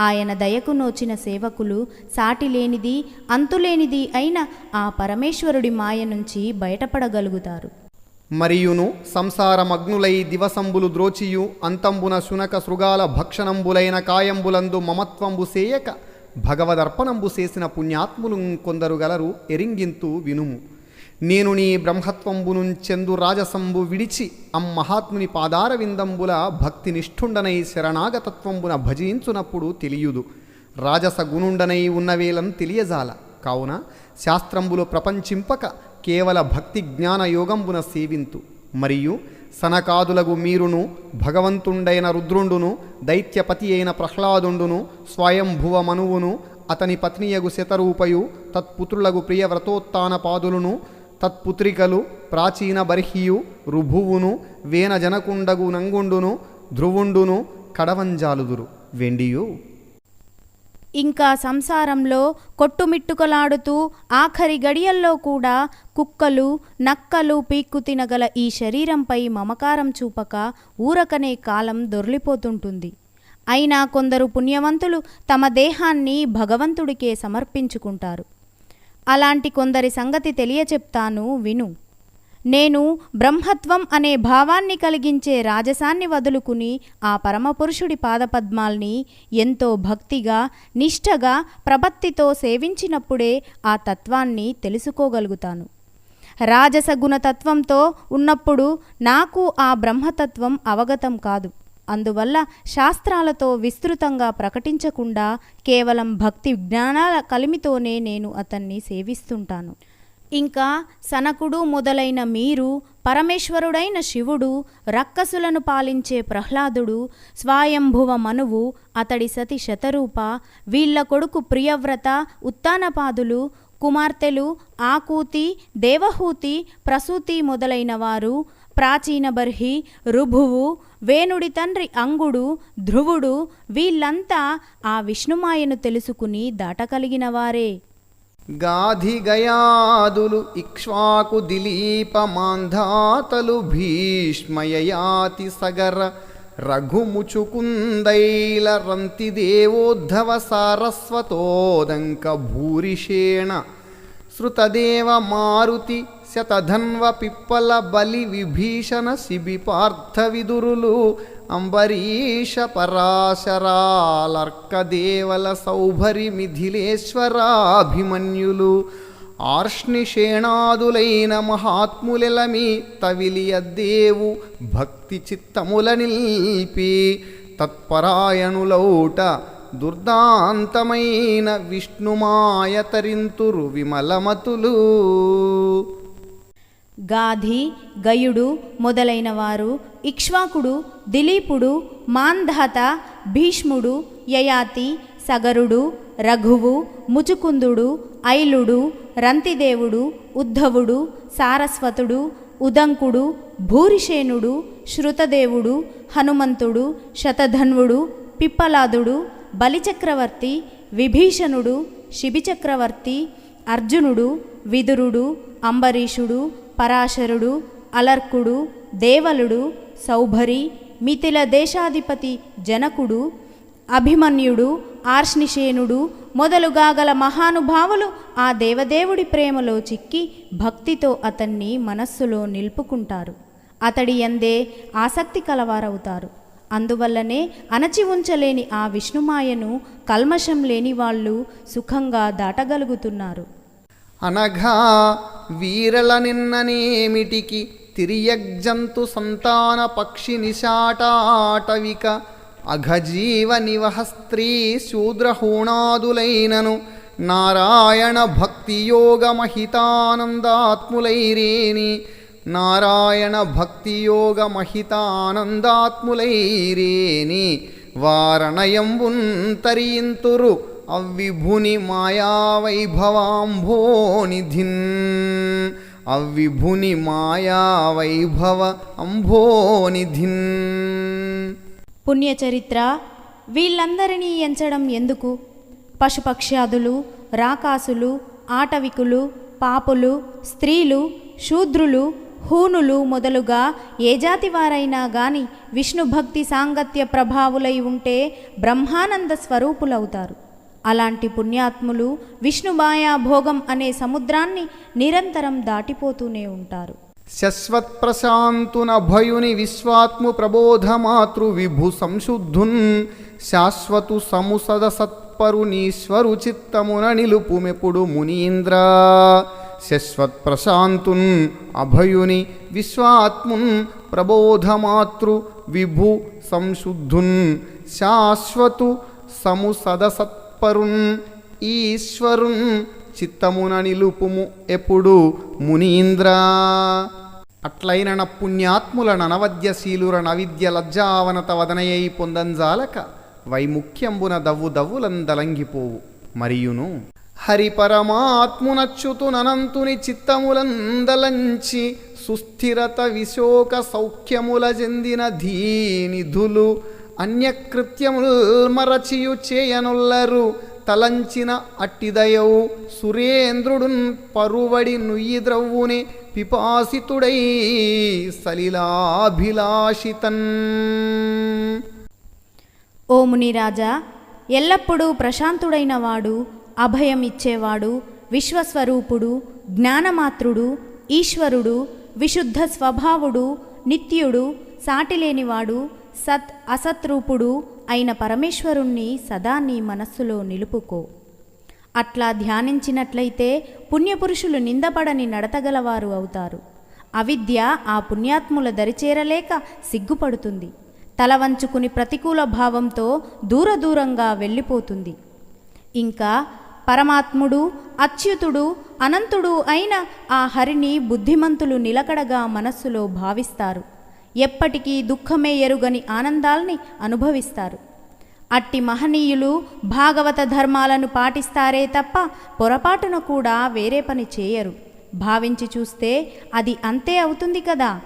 ఆయన దయకు నోచిన సేవకులు సాటిలేనిది అంతులేనిది అయిన ఆ పరమేశ్వరుడి మాయ నుంచి బయటపడగలుగుతారు. మరియును సంసారమగ్నులై దివసంబులు ద్రోచియు అంతంబున శునక శృగాల భక్షణంబులైన కాయంబులందు మమత్వంబు సేయక భగవదర్పణంబు చేసిన పుణ్యాత్ములు కొందరు గలరు ఎరింగింతు వినుము. నేను నీ బ్రహ్మత్వంబునుంచెందు రాజసంబు విడిచి అమ్మహాత్ముని పాదార విందంబుల భక్తి నిష్ఠుండనై శరణాగతత్వంబున భజించునప్పుడు తెలియుదు. రాజస గుణుండనై ఉన్నవేళం తెలియజాల. కావున శాస్త్రంబులు ప్రపంచింపక కేవల భక్తి జ్ఞాన యోగంబున సేవింతు. మరియు సనకాదులగు మీరును భగవంతుండైన రుద్రుండును దైత్యపతి అయిన ప్రహ్లాదుండును స్వయంభువ మనువును అతని పత్నియగు శతరూపయు తత్పుత్రులగు ప్రియవ్రతోత్తానపాదులును తత్పుత్రికలు ప్రాచీన బర్హియు రుభువును వేనజనకుండగు నంగుండును ధ్రువుండును కడవంజాలుదురు వెండియు. ఇంకా సంసారంలో కొట్టుమిట్టుకలాడుతూ ఆఖరి గడియల్లో కూడా కుక్కలు నక్కలు పీక్కు తినగల ఈ శరీరంపై మమకారం చూపక ఊరకనే కాలం దొర్లిపోతుంటుంది. అయినా కొందరు పుణ్యవంతులు తమ దేహాన్ని భగవంతుడికే సమర్పించుకుంటారు. అలాంటి కొందరి సంగతి తెలియచెప్తాను విను. నేను బ్రహ్మత్వం అనే భావాన్ని కలిగించే రాజసాన్ని వదులుకుని ఆ పరమపురుషుడి పాదపద్మాల్ని ఎంతో భక్తిగా నిష్ఠగా ప్రపత్తితో సేవించినప్పుడే ఆ తత్వాన్ని తెలుసుకోగలుగుతాను. రాజస గుణతత్వంతో ఉన్నప్పుడు నాకు ఆ బ్రహ్మతత్వం అవగతం కాదు. అందువల్ల శాస్త్రాలతో విస్తృతంగా ప్రకటించకుండా కేవలం భక్తి జ్ఞానాల కలిమితోనే నేను అతన్ని సేవిస్తుంటాను. ఇంకా సనకుడు మొదలైన మీరు, పరమేశ్వరుడైన శివుడు, రక్కసులను పాలించే ప్రహ్లాదుడు, స్వయంభువ మనువు, అతడి సతి శతరూప, వీళ్ళ కొడుకు ప్రియవ్రత, ఉత్తానపాదులు, కుమార్తెలు ఆకూతి, దేవహూతి, ప్రసూతి మొదలైన వారు, ప్రాచీన బర్హి, రుభువు, వేణుడి తండ్రి అంగుడు, ధ్రువుడు వీళ్ళంతా ఆ విష్ణుమాయను తెలుసుకుని దాటగలిగిన వారే. గాధి గయాదులు ఇక్ష్వాకు దిలీప మాంధాతలు భీష్మయయాతి సగర రఘుముచుకుందైల రంతిదేవోద్ధవ సారస్వతోదంక భూరిషేణ శృతదేవ మారుతి శతధన్వ పిప్పల బలి విభీషణ శిబి పార్థ విదురులు అంబరీష పరాశరాలర్కదేవల సౌభరి మిథిలేశ్వరాభిమన్యులు ఆర్ష్ణిషేణాదులైన మహాత్ములెలమి తవిలియద్దేవు భక్తి చిత్తముల నిల్పి తత్పరాయణులౌట దుర్దాంతమైన విష్ణుమాయ తరింతురు విమలమతులు. గాధి, గయుడు మొదలైన వారు, ఇక్ష్వాకుడు, దిలీపుడు, మాంధాత, భీష్ముడు, యయాతి, సగరుడు, రఘువు, ముచుకుందుడు, ఐలుడు, రంతిదేవుడు, ఉద్ధవుడు, సారస్వతుడు, ఉదంకుడు, భూరిషేనుడు, శృతదేవుడు, హనుమంతుడు, శతధన్వుడు, పిప్పలాదుడు, బలిచక్రవర్తి, విభీషణుడు, శిబిచక్రవర్తి, అర్జునుడు, విదురుడు, అంబరీషుడు, పరాశరుడు, అలర్కుడు, దేవలుడు, సౌభరి, మిథిల దేశాధిపతి జనకుడు, అభిమన్యుడు, ఆర్ష్నిషేనుడు మొదలుగా గల మహానుభావులు ఆ దేవదేవుడి ప్రేమలో చిక్కి భక్తితో అతన్ని మనస్సులో నిలుపుకుంటారు. అతడి యందే ఆసక్తి కలవారవుతారు. అందువల్లనే అణచి ఉంచలేని ఆ విష్ణుమాయను కల్మషం లేని వాళ్ళు సుఖంగా దాటగలుగుతున్నారు. అనఘా వీరల నిన్ననేమిటికి తిరియగ్జంతు సంతాన పక్షి నిశాటాటవిక అఘజీవ నివహ స్త్రీ శూద్రహూణాదులైనను నారాయణ భక్తియోగమహితానందాత్ములైరేని నారాయణ భక్తియోగమహితానందాత్ములైరేని వారణయంబున్ తరియింతురు అవ్విభుని మాయావైభవాంభోనిధిన్ అవ్విభుని మాయావైభవ అంభోనిధిన్. పుణ్యచరిత్ర వీళ్ళందరినీ ఎంచడం ఎందుకు? పశుపక్ష్యాదులు, రాకాసులు, ఆటవికులు, పాపులు, స్త్రీలు, శూద్రులు, హూనులు మొదలుగా ఏ జాతి వారైనా గాని విష్ణుభక్తి సాంగత్య ప్రభావులై ఉంటే బ్రహ్మానంద స్వరూపులవుతారు. అలాంటి పుణ్యాత్ములు విష్ణుమాయా భోగం అనే సముద్రాన్ని నిరంతరం దాటిపోతూనే ఉంటారు. శశ్వత్ప్రశాంతున భయుని విశ్వాత్ము ప్రబోధమాతృ విభు సంశుద్ధున్ శాశ్వతు సముసద సత్పరునీశ్వరు చిత్తమున నిలుపుమెప్పుడు మునీంద్ర. శశ్వత్ప్రశాంతున్ అభయుని విశ్వాత్మున్ ప్రబోధమాతృ విభు సంశుద్ధున్ శాశ్వతు సముసద సత్పరున్ ఈశ్వరున్ చిత్తమున నిలుపుము ఎప్పుడు మునీంద్ర. అట్లైన పుణ్యాత్ముల ననవద్యశీలుర నవిద్య లజ్జావనత వదనయై పొందంజాలక వైముఖ్యంబున దవ్వు దవ్వులందలంగిపోవు. మరియును హరిపరమాత్మునచ్యుతునంతుని చిత్తములందలంచి సుస్థిరత విశోక సౌఖ్యముల చెందిన ధీనిధులు అన్యకృత్యముల్ మరచియు చేయనుల్లరు తలంచిన అట్టిదయౌ సురేంద్రుడున్ పరువడి నుయ్యి ద్రవ్వుని పిపాసితుడై సలిలాభిలాషితన్. ఓ మునిరాజా, ఎల్లప్పుడూ ప్రశాంతుడైన వాడు, అభయం ఇచ్చేవాడు, విశ్వస్వరూపుడు, జ్ఞానమాత్రుడు, ఈశ్వరుడు, విశుద్ధ స్వభావుడు, నిత్యుడు, సాటిలేనివాడు, సత్ అసత్రూపుడు అయిన పరమేశ్వరుణ్ణి సదా నీ మనస్సులో నిలుపుకో. అట్లా ధ్యానించినట్లయితే పుణ్యపురుషులు నిందపడని నడతగలవారు అవుతారు. అవిద్య ఆ పుణ్యాత్ముల దరిచేరలేక సిగ్గుపడుతుంది. తల వంచుకుని ప్రతికూల భావంతో దూరంగా వెళ్ళిపోతుంది. ఇంకా పరమాత్ముడు, అచ్యుతుడు, అనంతుడు అయిన ఆ హరిని బుద్ధిమంతులు నిలకడగా మనస్సులో భావిస్తారు. ఎప్పటికీ దుఃఖమే ఎరుగని ఆనందాల్ని అనుభవిస్తారు. అట్టి మహనీయులు భాగవత ధర్మాలను పాటిస్తారే తప్ప పొరపాటున కూడా వేరే పని చేయరు. భావించి చూస్తే అది అంతే అవుతుంది కదా.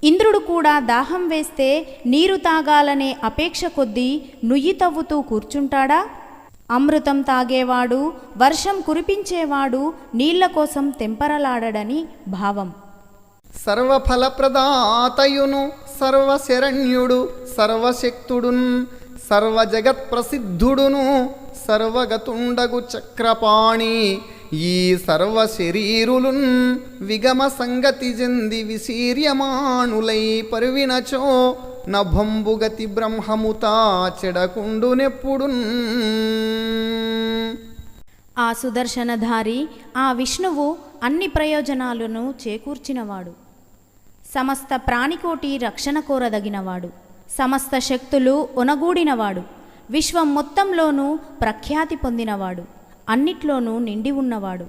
ఇంద్రుడు కూడా దాహం వేస్తే నీరు తాగాలనే అపేక్ష కొద్దీ నుయ్యి తవ్వుతూ కూర్చుంటాడా? అమృతం తాగేవాడు, వర్షం కురిపించేవాడు నీళ్ల కోసం తెంపరలాడని భావం. సర్వఫలప్రదాతయును సర్వశరణ్యుడు సర్వశక్తుడున్ సర్వజగత్ప్రసిద్ధుడును సర్వగతుండగు చక్రపాణి ఈ సర్వ శరీరులున్ విగమ సంగతి జంది విశీర్యమాణులై పర్వినచో నభంబుగతి బ్రహ్మముతా చెడకుండునెప్పుడున్. ఆ సుదర్శనధారి ఆ విష్ణువు అన్ని ప్రయోజనాలను చేకూర్చినవాడు. సమస్త ప్రాణికోటి రక్షణ కోరదగినవాడు. సమస్త శక్తులు ఒనగూడినవాడు. విశ్వం మొత్తంలోనూ ప్రఖ్యాతి పొందినవాడు. అన్నిట్లోనూ నిండి ఉన్నవాడు.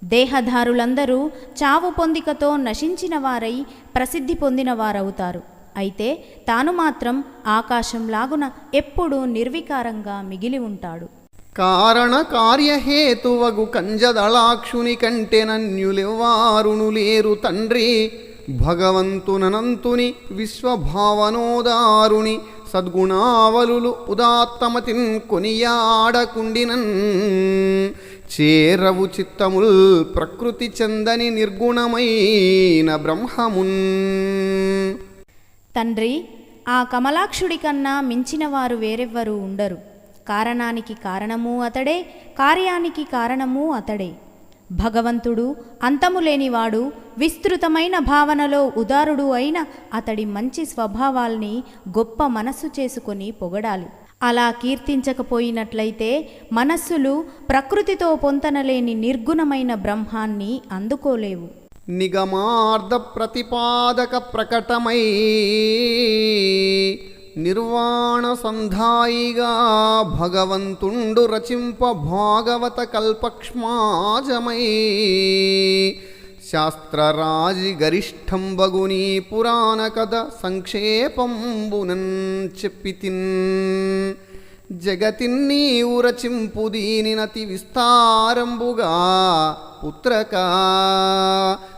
దేహధారులందరూ చావు పొందికతో నశించిన వారై ప్రసిద్ధి పొందినవారవుతారు. అయితే తాను మాత్రం ఆకాశంలాగున ఎప్పుడూ నిర్వికారంగా మిగిలి ఉంటాడు. కారణ కార్యహేతువగు కంజదళాక్షుని కంటే నన్యులెవ్వారును లేరు తండ్రి భగవంతునంతుని విశ్వభావనోదారుని సద్గుణావలులు ఉదాత్తమతిన్ కొనియాడకుండినన్ చేరవు చిత్తముల్ ప్రకృతి చందని నిర్గుణమైన బ్రహ్మమున్. తండ్రి, ఆ కమలాక్షుడి కన్నా మించిన వారు వేరెవ్వరూ ఉండరు. కారణానికి కారణమూ అతడే, కార్యానికి కారణమూ అతడే. భగవంతుడు అంతము లేనివాడు, విస్తృతమైన భావనలో ఉదారుడు అయిన అతడి మంచి స్వభావాల్ని గొప్ప మనస్సు చేసుకొని పొగడాలి. అలా కీర్తించకపోయినట్లయితే మనస్సులు ప్రకృతితో పొంతనలేని నిర్గుణమైన బ్రహ్మాన్ని అందుకోలేవు. నిగమార్థ ప్రతిపాదక ప్రకటమై నిర్వాణ సంధాయిగా భగవంతుండు రచింప భాగవత కల్పక్ష్మాజమై శాస్త్రరాజి గరిష్టంబగుని పురాణ కథ సంక్షేపంబునన్ చెప్పితిన్. జగతిన్నీవు రచింపు దీనినతి విస్తారంబుగా పుత్రక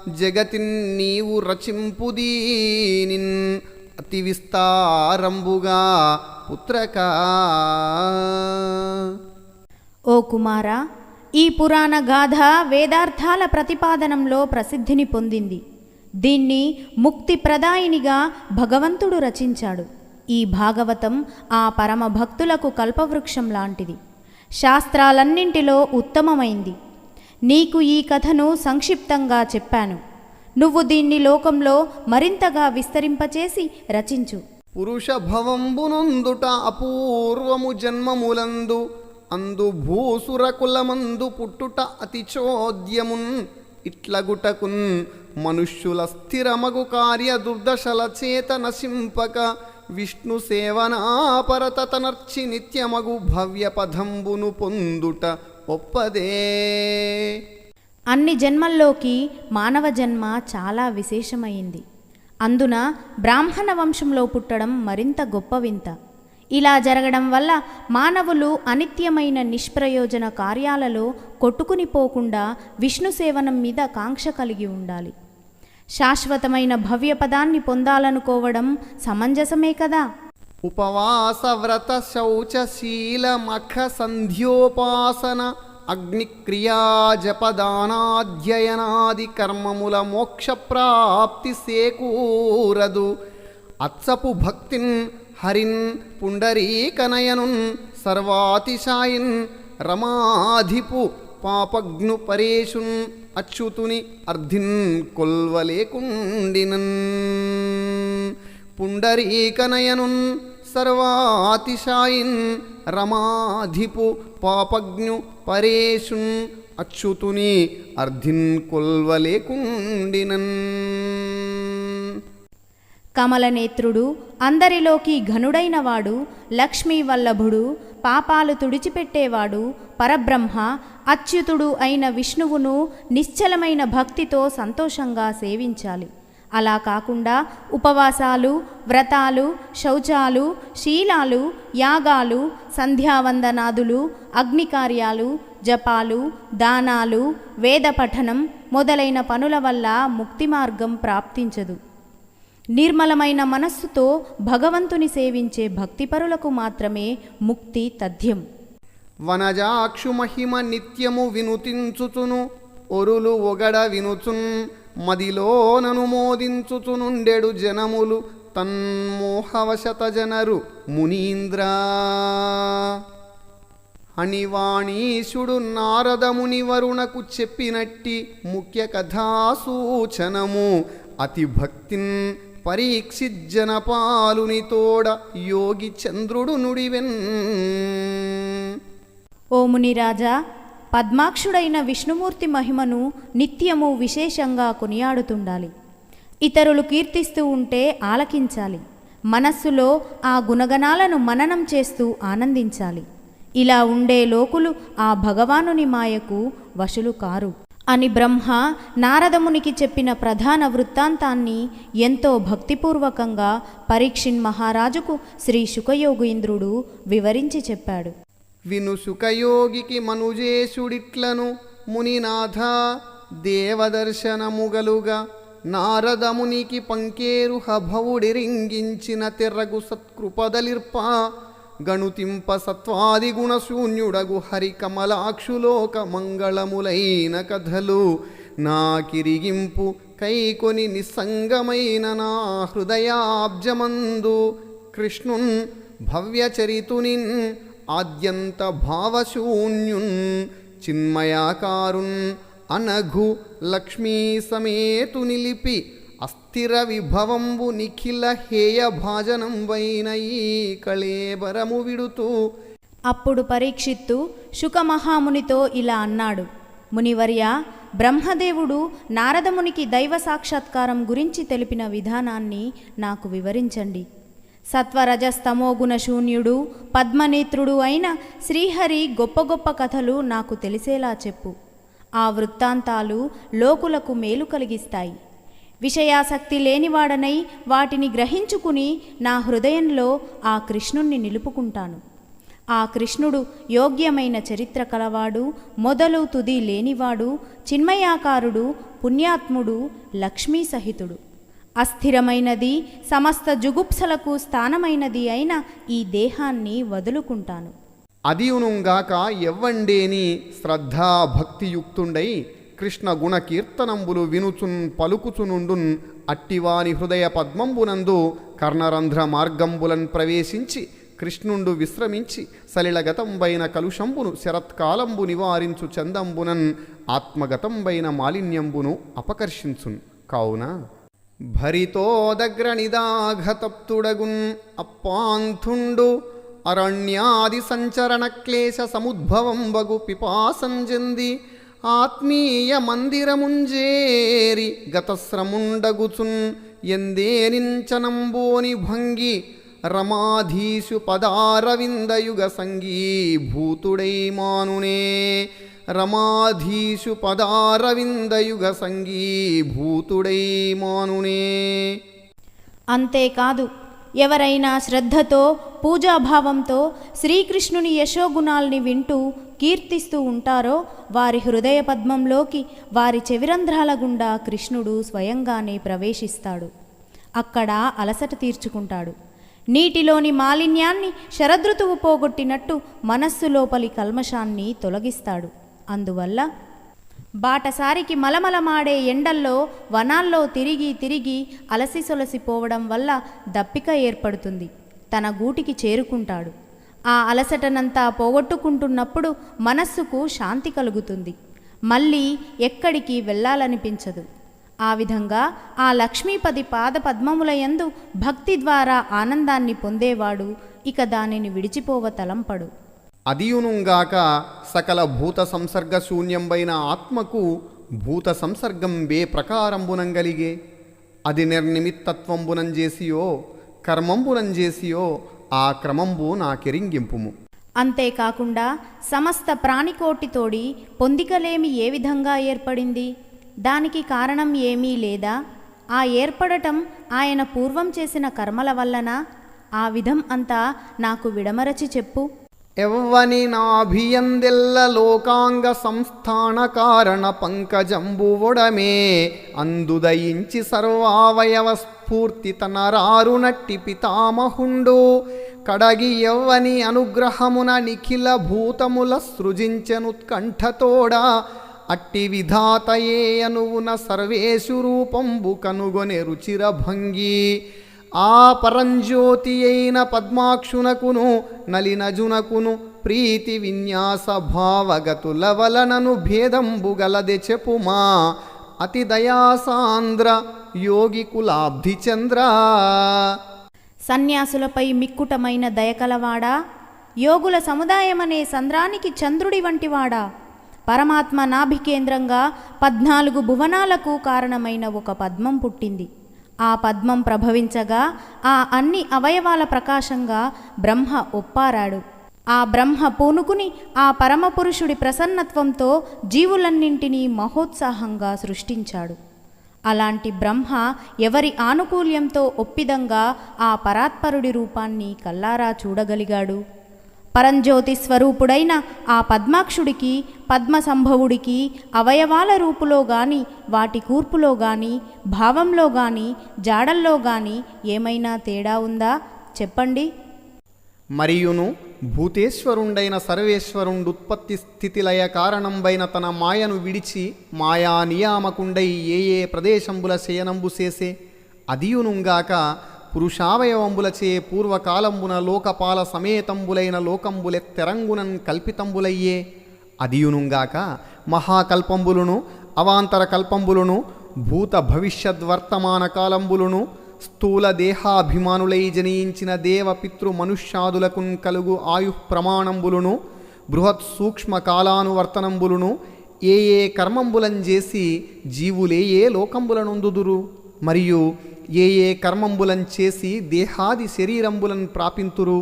జగతిన్నీవు రచింపు దీనిన్ అతి విస్తారంబుగా పుత్రక. ఓ కుమారా, ఈ పురాణ గాథ వేదార్థాల ప్రతిపాదనంలో ప్రసిద్ధిని పొందింది. దీన్ని ముక్తి ప్రదాయినిగా భగవంతుడు రచించాడు. ఈ భాగవతం ఆ పరమ భక్తులకు కల్పవృక్షం లాంటిది. శాస్త్రాలన్నింటిలో ఉత్తమమైంది. నీకు ఈ కథను సంక్షిప్తంగా చెప్పాను. నువ్వు దీన్ని లోకంలో మరింతగా విస్తరింపచేసి రచించు. పురుష భవంబునందుట అపూర్వము జన్మములందు అందు భూసుర కులమందు పుట్టుట అతి చోద్యమున్ ఇట్లగుటకున్ మనుష్యుల స్థిరమగు కార్య దుర్దశల చేత నశింపక విష్ణు సేవనాపరతనర్చి నిత్యమగు భవ్య పదంబును పొందుట ఒప్పదే. అన్ని జన్మల్లోకి మానవ జన్మ చాలా విశేషమైంది. అందున బ్రాహ్మణ వంశంలో పుట్టడం మరింత గొప్ప వింత. ఇలా జరగడం వల్ల మానవులు అనిత్యమైన నిష్ప్రయోజన కార్యాలలో కొట్టుకుని పోకుండా విష్ణు సేవనం మీద కాంక్ష కలిగి ఉండాలి. శాశ్వతమైన భవ్యపదాన్ని పొందాలనుకోవడం సమంజసమే కదా. ఉపవాస వ్రత శౌచశీల మఖ సంధ్యోపాసన అగ్నిక్రియా జపదానాధ్యయనాది కర్మముల మోక్షప్రాప్తి సేకూరదు. అత్సపు భక్తిన్ హరిన్ పుండరీకనయనున్ సర్వాతిశాయిన్ రమాధిపు పాపగ్ను పరేషున్ అచ్యుతుని అర్ధిన్ కొల్వలేకుండినన్. పుండరీకనయనున్ సర్వాతిశాయిన్ రమాధిపు పాపజ్ఞు పరేషున్ అచ్యుతుని అర్ధిన్ కొల్వలేకుండినన్. కమలనేత్రుడు, అందరిలోకి ఘనుడైనవాడు, లక్ష్మీ వల్లభుడు, పాపాలు తుడిచిపెట్టేవాడు, పరబ్రహ్మ, అచ్యుతుడు అయిన విష్ణువును నిశ్చలమైన భక్తితో సంతోషంగా సేవించాలి. అలా కాకుండా ఉపవాసాలు, వ్రతాలు, శౌచాలు, శీలాలు, యాగాలు, సంధ్యావందనాదులు, అగ్నికార్యాలు, జపాలు, దానాలు, వేద పఠనం మొదలైన పనుల వల్ల ముక్తి మార్గం ప్రాప్తించదు. నిర్మలమైన మనస్సుతో భగవంతుని సేవించే భక్తిపరులకు మాత్రమే ముక్తి తథ్యం. వనజాక్షు మహిమ నిత్యము వినుతించుచును ఒరులు ఒగడ వినుచున్ మదిలోనను మోదించుచునుండెడు జనములు తన్మోహవశత జనరు మునీంద్రా. అణివాణీశుడు నారదముని వరుణకు చెప్పినట్టి ముఖ్య కథాసూచనము అతి భక్తిన్ పరీక్షిజ్జనపాలుని తోడ యోగి చంద్రుడు నుడివెన్. ఓ మునిరాజా, పద్మాక్షుడైన విష్ణుమూర్తి మహిమను నిత్యము విశేషంగా కొనియాడుతుండాలి. ఇతరులు కీర్తిస్తూ ఉంటే ఆలకించాలి. మనస్సులో ఆ గుణగణాలను మననం చేస్తూ ఆనందించాలి. ఇలా ఉండే లోకులు ఆ భగవానుని మాయకు వశులు కారు అని బ్రహ్మ నారదమునికి చెప్పిన ప్రధాన వృత్తాంతాన్ని ఎంతో భక్తిపూర్వకంగా పరీక్షిన్ మహారాజుకు శ్రీ శుకయోగీంద్రుడు వివరించి చెప్పాడు. విను శుకయోగికి మనుజేశుడిట్లను మునినాథ దేవదర్శనముగలుగా నారదమునికి పంకేరు హభవుడిరింగించిన తెర్రగు సత్కృపదలిర్ప గణుతింప సత్వాది గుణశూన్యుడగు హరికమలాక్షులోక మంగళములైన కథలు నాకిరిగింపు కైకొని నిస్సంగమైన నా హృదయాబ్జమందు కృష్ణున్ భవ్యచరితునిన్ ఆద్యంత భావశూన్యున్ చిన్మయాకారున్ అనఘు లక్ష్మీ సమేతు నిలిపి అస్థిర విభవంబు నిఖిల హేయ భాజనం వైన ఈ కళేబరము విడుతూ. అప్పుడు పరీక్షిత్తు శుకమహామునితో ఇలా అన్నాడు. మునివర్య, బ్రహ్మదేవుడు నారదమునికి దైవ సాక్షాత్కారం గురించి తెలిపిన విధానాన్ని నాకు వివరించండి. సత్వరజస్తమోగుణ శూన్యుడు పద్మనేత్రుడు అయిన శ్రీహరి గొప్ప గొప్ప కథలు నాకు తెలిసేలా చెప్పు. ఆ వృత్తాంతాలు లోకులకు మేలు కలిగిస్తాయి. విషయాసక్తి లేనివాడనై వాటిని గ్రహించుకుని నా హృదయంలో ఆ కృష్ణుణ్ణి నిలుపుకుంటాను. ఆ కృష్ణుడు యోగ్యమైన చరిత్ర కలవాడు, మొదలు తుది లేనివాడు, చిన్మయాకారుడు, పుణ్యాత్ముడు, లక్ష్మీ సహితుడు. అస్థిరమైనది, సమస్త జుగుప్సలకు స్థానమైనది అయిన ఈ దేహాన్ని వదులుకుంటాను. అదియునుగాక ఎవ్వండేని శ్రద్ధాభక్తియుక్తుండై కృష్ణ గుణ కీర్తనంబులు వినుచున్ పలుకుచునుండున్ అట్టివాని హృదయ పద్మంబునందు కర్ణరంధ్ర మార్గంబులన్ ప్రవేశించి కృష్ణుండు విశ్రమించి సలిలగతంబైన కలుషంబును శరత్కాలంబు నివారించు చందంబునన్ ఆత్మగతంబైన మాలిన్యంబును అపకర్షించున్. కావున భరితోదగ్రనిదాఘతప్తుడగున్ అప్పాంథుండు అరణ్యాది సంచరణ క్లేశ సముద్భవం వగు పిపాసంజంది ఆత్మీయ మందిరముంజేరి గతశ్రముండగుచున్ ఎందేనించనంబోని భంగి రమాధీషు పదారవిందయుగ సంగీభూతుడై మానునే. రమాధీషు పదారవిందయుగ సంగీభూతుడై మానునే. అంతేకాదు, ఎవరైనా శ్రద్ధతో పూజాభావంతో శ్రీకృష్ణుని యశోగుణాల్ని వింటూ కీర్తిస్తూ ఉంటారో వారి హృదయ పద్మంలోకి వారి చెవిరంధ్రాల గుండా కృష్ణుడు స్వయంగానే ప్రవేశిస్తాడు. అక్కడ అలసట తీర్చుకుంటాడు. నీటిలోని మాలిన్యాన్ని శరదృతువు పోగొట్టినట్టు మనస్సు లోపలి కల్మషాన్ని తొలగిస్తాడు. అందువల్ల బాటసారికి మలమలమాడే ఎండల్లో వనాల్లో తిరిగి తిరిగి అలసి సొలసిపోవడం వల్ల దప్పిక ఏర్పడుతుంది. తన గూటికి చేరుకుంటాడు. ఆ అలసటనంతా పోగొట్టుకుంటున్నప్పుడు మనస్సుకు శాంతి కలుగుతుంది. మళ్ళీ ఎక్కడికి వెళ్ళాలనిపించదు. ఆ విధంగా ఆ లక్ష్మీపతి పాద పద్మములయందు భక్తి ద్వారా ఆనందాన్ని పొందేవాడు ఇక దానిని విడిచిపోవ తలంపడు. అదియునుగాక సకల భూత సంసర్గ శూన్యంబైన ఆత్మకు భూత సంసర్గం వే ప్రకారంబునంగలిగే. అది నిర్నిమిత్తత్వంబునంజేసియో కర్మంబునంజేసియో ఆ క్రమంబు నాకెరింగింపుము. అంతేకాకుండా సమస్త ప్రాణికోటితోడి పొందికలేమి ఏ విధంగా ఏర్పడింది? దానికి కారణం ఏమీ లేదా? ఆ ఏర్పడటం ఆయన పూర్వం చేసిన కర్మల వల్లనా? ఆ విధం అంతా నాకు విడమరచి చెప్పు. ఎవ్వని నాభియందెల్ల లోకాంగ సంస్థాన కారణ పంకజంబువొడమే అందుదయించి సర్వావయవ స్ఫూర్తి తనరారునట్టి పితామహుండు కడగి ఎవ్వని అనుగ్రహమున నిఖిల భూతముల సృజించనుత్కంఠతోడ అట్టి విధాతయే అనువున సర్వేషు రూపంబు కనుగొనె రుచిర భంగి ఆ పరంజ్యోతి అయిన పద్మాక్షునకును నలినజునకును ప్రీతి విన్యాస భావగతుల వలనను భేదంబు గలదె చెప్పుమా అతి దయాసాంద్ర యోగి కులాబ్ధి చంద్ర. సన్యాసులపై మిక్కుటమైన దయకలవాడా, యోగుల సముదాయమనే సంద్రానికి చంద్రుడి వంటివాడా, పరమాత్మ నాభికేంద్రంగా 14 భువనాలకు కారణమైన ఒక పద్మం పుట్టింది. ఆ పద్మం ప్రభవించగా ఆ అన్ని అవయవాల ప్రకాశంగా బ్రహ్మ ఒప్పారాడు. ఆ బ్రహ్మ పూనుకుని ఆ పరమపురుషుడి ప్రసన్నత్వంతో జీవులన్నింటినీ మహోత్సాహంగా సృష్టించాడు. అలాంటి బ్రహ్మ ఎవరి ఆనుకూల్యంతో ఒప్పిదంగా ఆ పరాత్పరుడి రూపాన్ని కల్లారా చూడగలిగాడు? పరంజ్యోతి స్వరూపుడైన ఆ పద్మాక్షుడికి పద్మసంభవుడికి అవయవాల రూపులో గాని వాటి కూర్పులో గాని భావంలో గాని జాడల్లో గాని ఏమైనా తేడా ఉందా చెప్పండి. మరియును భూతేశ్వరుండైన సర్వేశ్వరుండు ఉత్పత్తి స్థితిలయ కారణంబైన తన మాయను విడిచి మాయా నియామకుండై ఏ ఏ ప్రదేశంబుల శయనంబు చేసే అదియునుంగాక పురుషావయవంబులచే పూర్వకాలంబున లోకపాల సమేతంబులైన లోకంబులెత్తెరంగునన్ కల్పితంబులయ్యే అదియునుంగాక మహాకల్పంబులును అవాంతర కల్పంబులును భూత భవిష్యద్వర్తమాన కాలంబులును స్థూల దేహాభిమానులై జనించిన దేవ పితృ మనుష్యాదులకున్ కలుగు ఆయుః ప్రమాణంబులును బృహత్ సూక్ష్మ కాలానువర్తనంబులును ఏ ఏ కర్మంబులంజేసి జీవులే ఏ లోకంబులనుందుదురు మరియు ఏ ఏ కర్మంబులం చేసి దేహాది శరీరంబులను ప్రాపింతురు.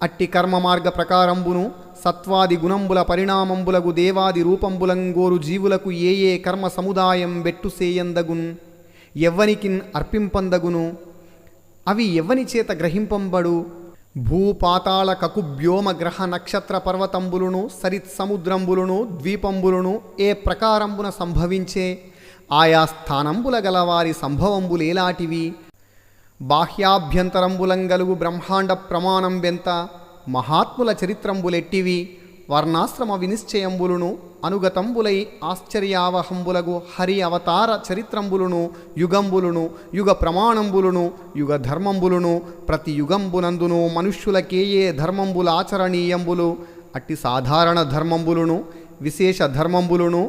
అట్టి కర్మ మార్గ ప్రకారంబును సత్వాది గుణంబుల పరిణామంబులగు దేవాది రూపంబులంగోరు జీవులకు ఏ ఏ కర్మ సముదాయం బెట్టుసేయందగున్ ఎవ్వనికిన్ అర్పింపందగును అవి ఎవ్వని చేత గ్రహింపంబడు. భూపాతాళ కకుభ్యోమ గ్రహ నక్షత్ర పర్వతంబులును సరిత్ సముద్రంబులును ద్వీపంబులును ఏ ప్రకారంబున సంభవించే ఆయా స్థానంబుల గలవారి సంభవంబులేలాటివి బాహ్యాభ్యంతరంబులంగలుగు బ్రహ్మాండ ప్రమాణం బెంత మహాత్ముల చరిత్రంబులెట్టివి వర్ణాశ్రమ వినిశ్చయంబులును అనుగతంబులై ఆశ్చర్యావహంబులగు హరి అవతార చరిత్రంబులును యుగంబులును యుగ ప్రమాణంబులును యుగ ధర్మంబులును ప్రతి యుగంబునందును మనుష్యులకే ఏ ధర్మంబుల ఆచరణీయంబులు అట్టి సాధారణ ధర్మంబులును విశేష ధర్మంబులును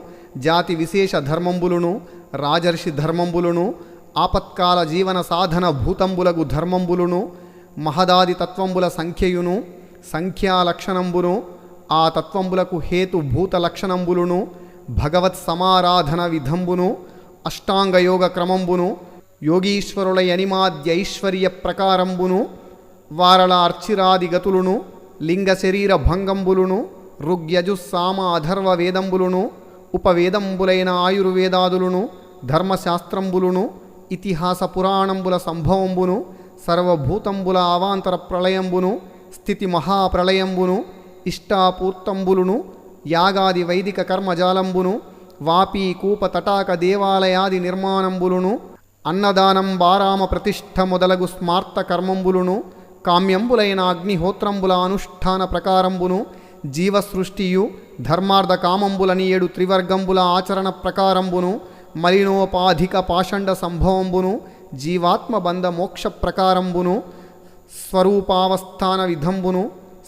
జాతి విశేష ధర్మంబులును రాజర్షి ధర్మంబులును ఆపత్కాల జీవన సాధన భూతంబులగు ధర్మంబులును మహదాది తత్వంబుల సంఖ్యయును సంఖ్యా లక్షణంబును ఆ తత్వంబులకు హేతు భూత లక్షణంబులును భగవత్ సమారాధన విధంబును అష్టాంగయోగ క్రమంబును యోగీశ్వరుల యనిమాద్యైశ్వర్య ప్రకారంబును వారల అర్చిరాది గతులును లింగ శరీర భంగంబులును ఋగ్యజు సామ అధర్వ వేదంబులును ఉపవేదంబులైన ఆయుర్వేదాదులును ధర్మశాస్త్రంబులును ఇతిహాస పురాణంబుల సంభవంబును సర్వభూతంబుల అవాంతర ప్రళయంబును స్థితి మహాప్రళయంబును ఇష్టాపూర్తంబులును యాగాది వైదిక కర్మజాలంబును వాపీ కూప తటాక దేవాలయాది నిర్మాణంబులును అన్నదానం బారామ ప్రతిష్ఠ మొదలగు స్మార్త కర్మంబులును కామ్యంబులైన అగ్నిహోత్రంబుల అనుష్ఠాన ప్రకారంబును జీవసృష్టియు ధర్మార్థ కామంబులని 7 త్రివర్గంబుల ఆచరణ ప్రకారంబును మలినోపాధిక పాషండ సంభవంబును జీవాత్మ బంధ మోక్ష ప్రకారంబును స్వరూపావస్థాన విధంబును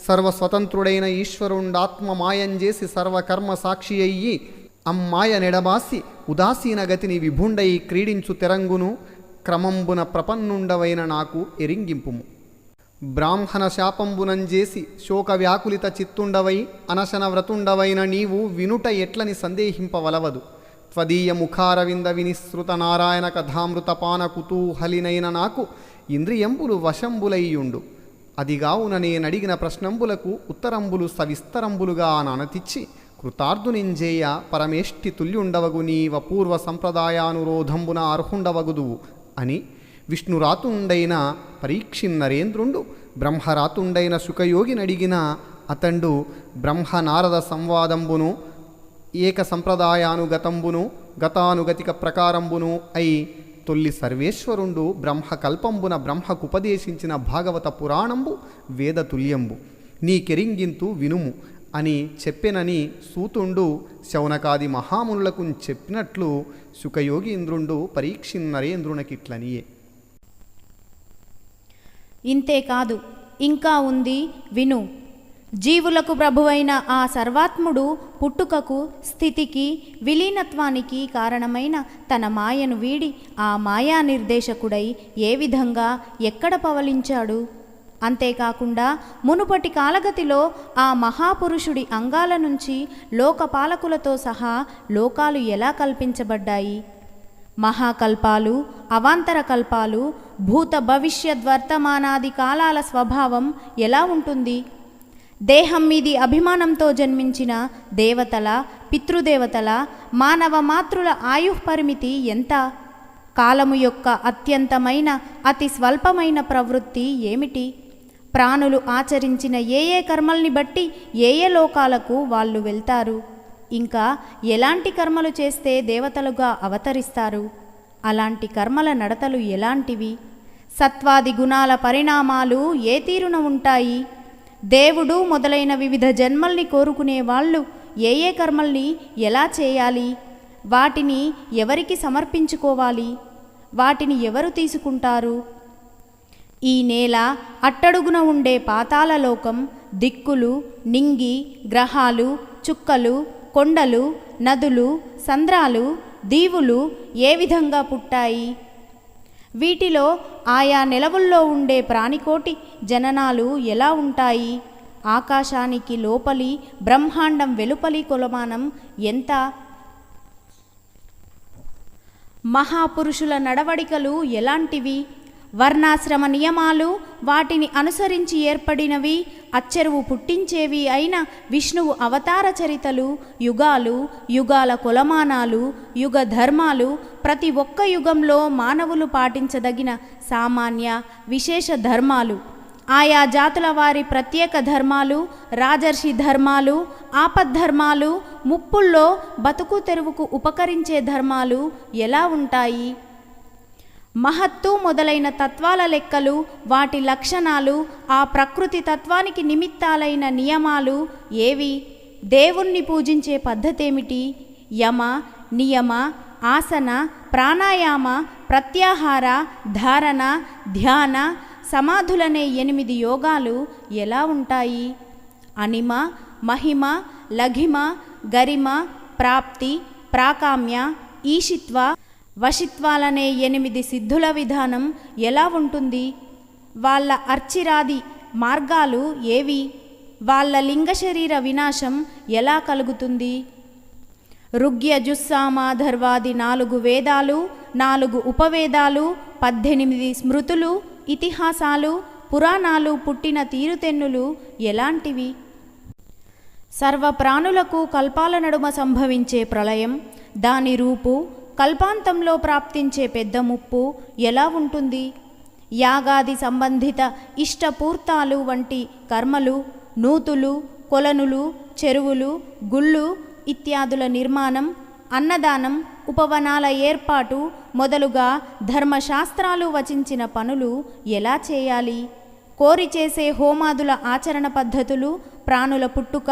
సర్వస్వతంత్రుడైన ఈశ్వరుండాత్మ మాయంజేసి సర్వకర్మ సాక్షి అయ్యి అమ్మాయ నెడబాసి ఉదాసీన గతిని విభుండై క్రీడించు తెరంగును క్రమంబున ప్రపన్నుండవైన నాకు ఎరింగింపుము. బ్రాహ్మణ శాపంబునంజేసి శోక వ్యాకులిత చిత్తుండవై అనశన వ్రతుండవైన నీవు వినుట ఎట్లని సందేహింపవలవదు. త్వదీయ ముఖారవింద వినిశ్రుత నారాయణ కథామృతపాన కుతూహలినైన నాకు ఇంద్రియంబులు వశంబులయ్యుండు. అదిగావున నేనడిగిన ప్రశ్నంబులకు ఉత్తరంబులు సవిస్తరంబులుగా అనతిచ్చి కృతార్థునింజేయ పరమేష్టి తుల్యుండవగు నీవ పూర్వ సంప్రదాయానురోధంబున అర్హుండవగుదువు అని విష్ణురాతుండైన పరీక్షిన్నరేంద్రుండు బ్రహ్మరాతుండైన శుకయోగినడిగిన అతండు బ్రహ్మనారద సంవాదంబును ఏక సంప్రదాయానుగతంబును గతానుగతిక ప్రకారంబును అయి తొల్లి సర్వేశ్వరుండు బ్రహ్మకల్పంబున బ్రహ్మకుపదేశించిన భాగవత పురాణంబు వేదతుల్యంబు నీకెరింగింతు వినుము అని చెప్పెనని సూతుండు శౌనకాది మహామునులకు చెప్పినట్లు శుకయోగీంద్రుండు పరీక్షిన్నరేంద్రునకిట్లనియే. ఇంతేకాదు ఇంకా ఉంది విను. జీవులకు ప్రభువైన ఆ సర్వాత్ముడు పుట్టుకకు స్థితికి విలీనత్వానికి కారణమైన తన మాయను వీడి ఆ మాయా నిర్దేశకుడై ఏ విధంగా ఎక్కడ పవలించాడు? అంతేకాకుండా మునుపటి కాలగతిలో ఆ మహాపురుషుడి అంగాల నుంచి లోకపాలకులతో సహా లోకాలు ఎలా కల్పించబడ్డాయి? మహాకల్పాలు, అవాంతర కల్పాలు, భూత భవిష్యద్వర్తమానాది కాలాల స్వభావం ఎలా ఉంటుంది? దేహం మీది అభిమానంతో జన్మించిన దేవతల, పితృదేవతల, మానవ మాతృల ఆయుఃపరిమితి ఎంత? కాలము యొక్క అత్యంతమైన అతి స్వల్పమైన ప్రవృత్తి ఏమిటి? ప్రాణులు ఆచరించిన ఏ ఏ కర్మల్ని బట్టి ఏ ఏ లోకాలకు వాళ్ళు వెళ్తారు? ఇంకా ఎలాంటి కర్మలు చేస్తే దేవతలుగా అవతరిస్తారు? అలాంటి కర్మల నడతలు ఎలాంటివి? సత్వాది గుణాల పరిణామాలు ఏ తీరున ఉంటాయి? దేవుడు మొదలైన వివిధ జన్మల్ని కోరుకునే వాళ్ళు ఏ ఏ కర్మల్ని ఎలా చేయాలి? వాటిని ఎవరికి సమర్పించుకోవాలి? వాటిని ఎవరు తీసుకుంటారు? ఈ నేల అట్టడుగున ఉండే పాతాళలోకం, దిక్కులు, నింగి, గ్రహాలు, చుక్కలు, కొండలు, నదులు, సంద్రాలు, దీవులు ఏ విధంగా పుట్టాయి? వీటిలో ఆయా నెలవుల్లో ఉండే ప్రాణికోటి జననాలు ఎలా ఉంటాయి? ఆకాశానికి లోపలి, బ్రహ్మాండం వెలుపలి కొలమానం ఎంత? మహాపురుషుల నడవడికలు ఎలాంటివి? వర్ణాశ్రమ నియమాలు వాటిని అనుసరించి ఏర్పడినవి, అచ్చెరువు పుట్టించేవి అయిన విష్ణువు అవతార చరితలు, యుగాలు, యుగాల కొలమానాలు, యుగ ధర్మాలు, ప్రతి ఒక్క యుగంలో మానవులు పాటించదగిన సామాన్య విశేష ధర్మాలు, ఆయా జాతుల వారి ప్రత్యేక ధర్మాలు, రాజర్షి ధర్మాలు, ఆపద్ధర్మాలు, ముప్పుల్లో బతుకు తెరువుకు ఉపకరించే ధర్మాలు ఎలా ఉంటాయి? మహత్తు మొదలైన తత్వాల లెక్కలు, వాటి లక్షణాలు, ఆ ప్రకృతి తత్వానికి నిమిత్తాలైన నియమాలు ఏవి? దేవుణ్ణి పూజించే పద్ధతేమిటి? యమ, నియమ, ఆసన, ప్రాణాయామ, ప్రత్యాహార, ధారణ, ధ్యాన, సమాధులనే 8 యోగాలు ఎలా ఉంటాయి? అనిమ, మహిమ, లఘిమ, గరిమ, ప్రాప్తి, ప్రాకామ్య, ఈషిత్వ, వశిత్వాలనే 8 సిద్ధుల విధానం ఎలా ఉంటుంది? వాళ్ళ అర్చిరాది మార్గాలు ఏవి? వాళ్ళ లింగ శరీర వినాశం ఎలా కలుగుతుంది? ఋగ్య జుస్సామాధర్వాది 4 వేదాలు, 4 ఉపవేదాలు, 18 స్మృతులు, ఇతిహాసాలు, పురాణాలు పుట్టిన తీరుతెన్నులు ఎలాంటివి? సర్వప్రాణులకు కల్పాల నడుమ సంభవించే ప్రళయం, దాని రూపు, కల్పాంతంలో ప్రాప్తించే పెద్ద ముప్పు ఎలా ఉంటుంది? యాగాది సంబంధిత ఇష్టపూర్తాలు వంటి కర్మలు, నూతులు, కొలనులు, చెరువులు, గుళ్ళు ఇత్యాదుల నిర్మాణం, అన్నదానం, ఉపవనాల ఏర్పాటు మొదలుగా ధర్మశాస్త్రాలు వచించిన పనులు ఎలా చేయాలి? కోరి చేసే హోమాదుల ఆచరణ పద్ధతులు, ప్రాణుల పుట్టుక,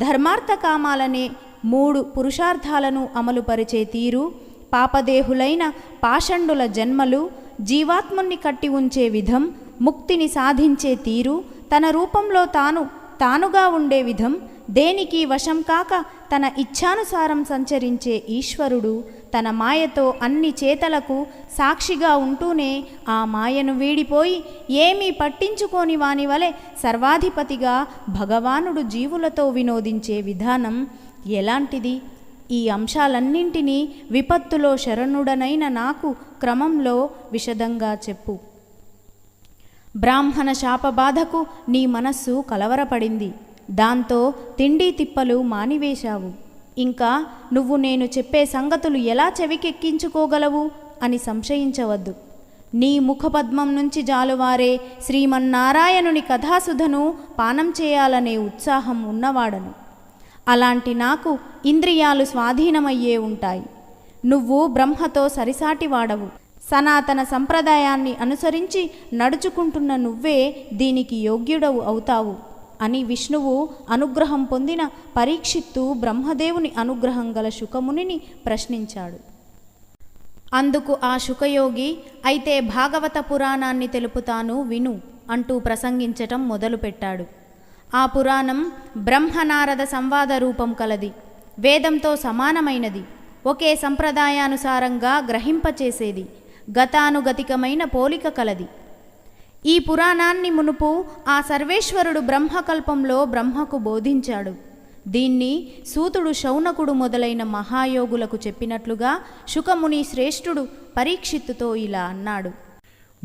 ధర్మార్థ కామాలనే 3 పురుషార్థాలను అమలుపరిచే తీరు, పాపదేహులైన పాషండుల జన్మలు, జీవాత్ముని కట్టి ఉంచే విధం, ముక్తిని సాధించే తీరు, తన రూపంలో తానుగా ఉండే విధం, దేనికి వశం కాక తన ఇచ్ఛానుసారం సంచరించే ఈశ్వరుడు తన మాయతో అన్ని చేతలకు సాక్షిగా ఉంటూనే ఆ మాయను వీడిపోయి ఏమీ పట్టించుకోని వాని వలె సర్వాధిపతిగా భగవానుడు జీవులతో వినోదించే విధానం ఎలాంటిది? ఈ అంశాలన్నింటినీ విపత్తులో శరణుడనైన నాకు క్రమంలో విశదంగా చెప్పు. బ్రాహ్మణ శాపబాధకు నీ మనస్సు కలవరపడింది. దాంతో తిండి తిప్పలు మానివేశావు. ఇంకా నువ్వు నేను చెప్పే సంగతులు ఎలా చెవికెక్కించుకోగలవు అని సంశయించవద్దు. నీ ముఖపద్మం నుంచి జాలువారే శ్రీమన్నారాయణుని కథాసుధను పానం చేయాలనే ఉత్సాహం ఉన్నవాడను. అలాంటి నాకు ఇంద్రియాలు స్వాధీనమయ్యే ఉంటాయి. నువ్వు బ్రహ్మతో సరిసాటివాడవు. సనాతన సంప్రదాయాన్ని అనుసరించి నడుచుకుంటున్న నువ్వే దీనికి యోగ్యుడవు అవుతావు అని విష్ణువు అనుగ్రహం పొందిన పరీక్షిత్తు బ్రహ్మదేవుని అనుగ్రహం గల శుకమునిని ప్రశ్నించాడు. అందుకు ఆ శుకయోగి, అయితే భాగవత పురాణాన్ని తెలుపుతాను విను అంటూ ప్రసంగించటం మొదలుపెట్టాడు. ఆ పురాణం బ్రహ్మనారద సంవాద రూపం కలది. వేదంతో సమానమైనది. ఒకే సంప్రదాయానుసారంగా గ్రహింపచేసేది. గతానుగతికమైన పోలిక కలది. ఈ పురాణాన్ని మునుపు ఆ సర్వేశ్వరుడు బ్రహ్మకల్పంలో బ్రహ్మకు బోధించాడు. దీన్ని సూతుడు శౌనకుడు మొదలైన మహాయోగులకు చెప్పినట్లుగా శుకముని శ్రేష్ఠుడు పరీక్షిత్తుతో ఇలా అన్నాడు.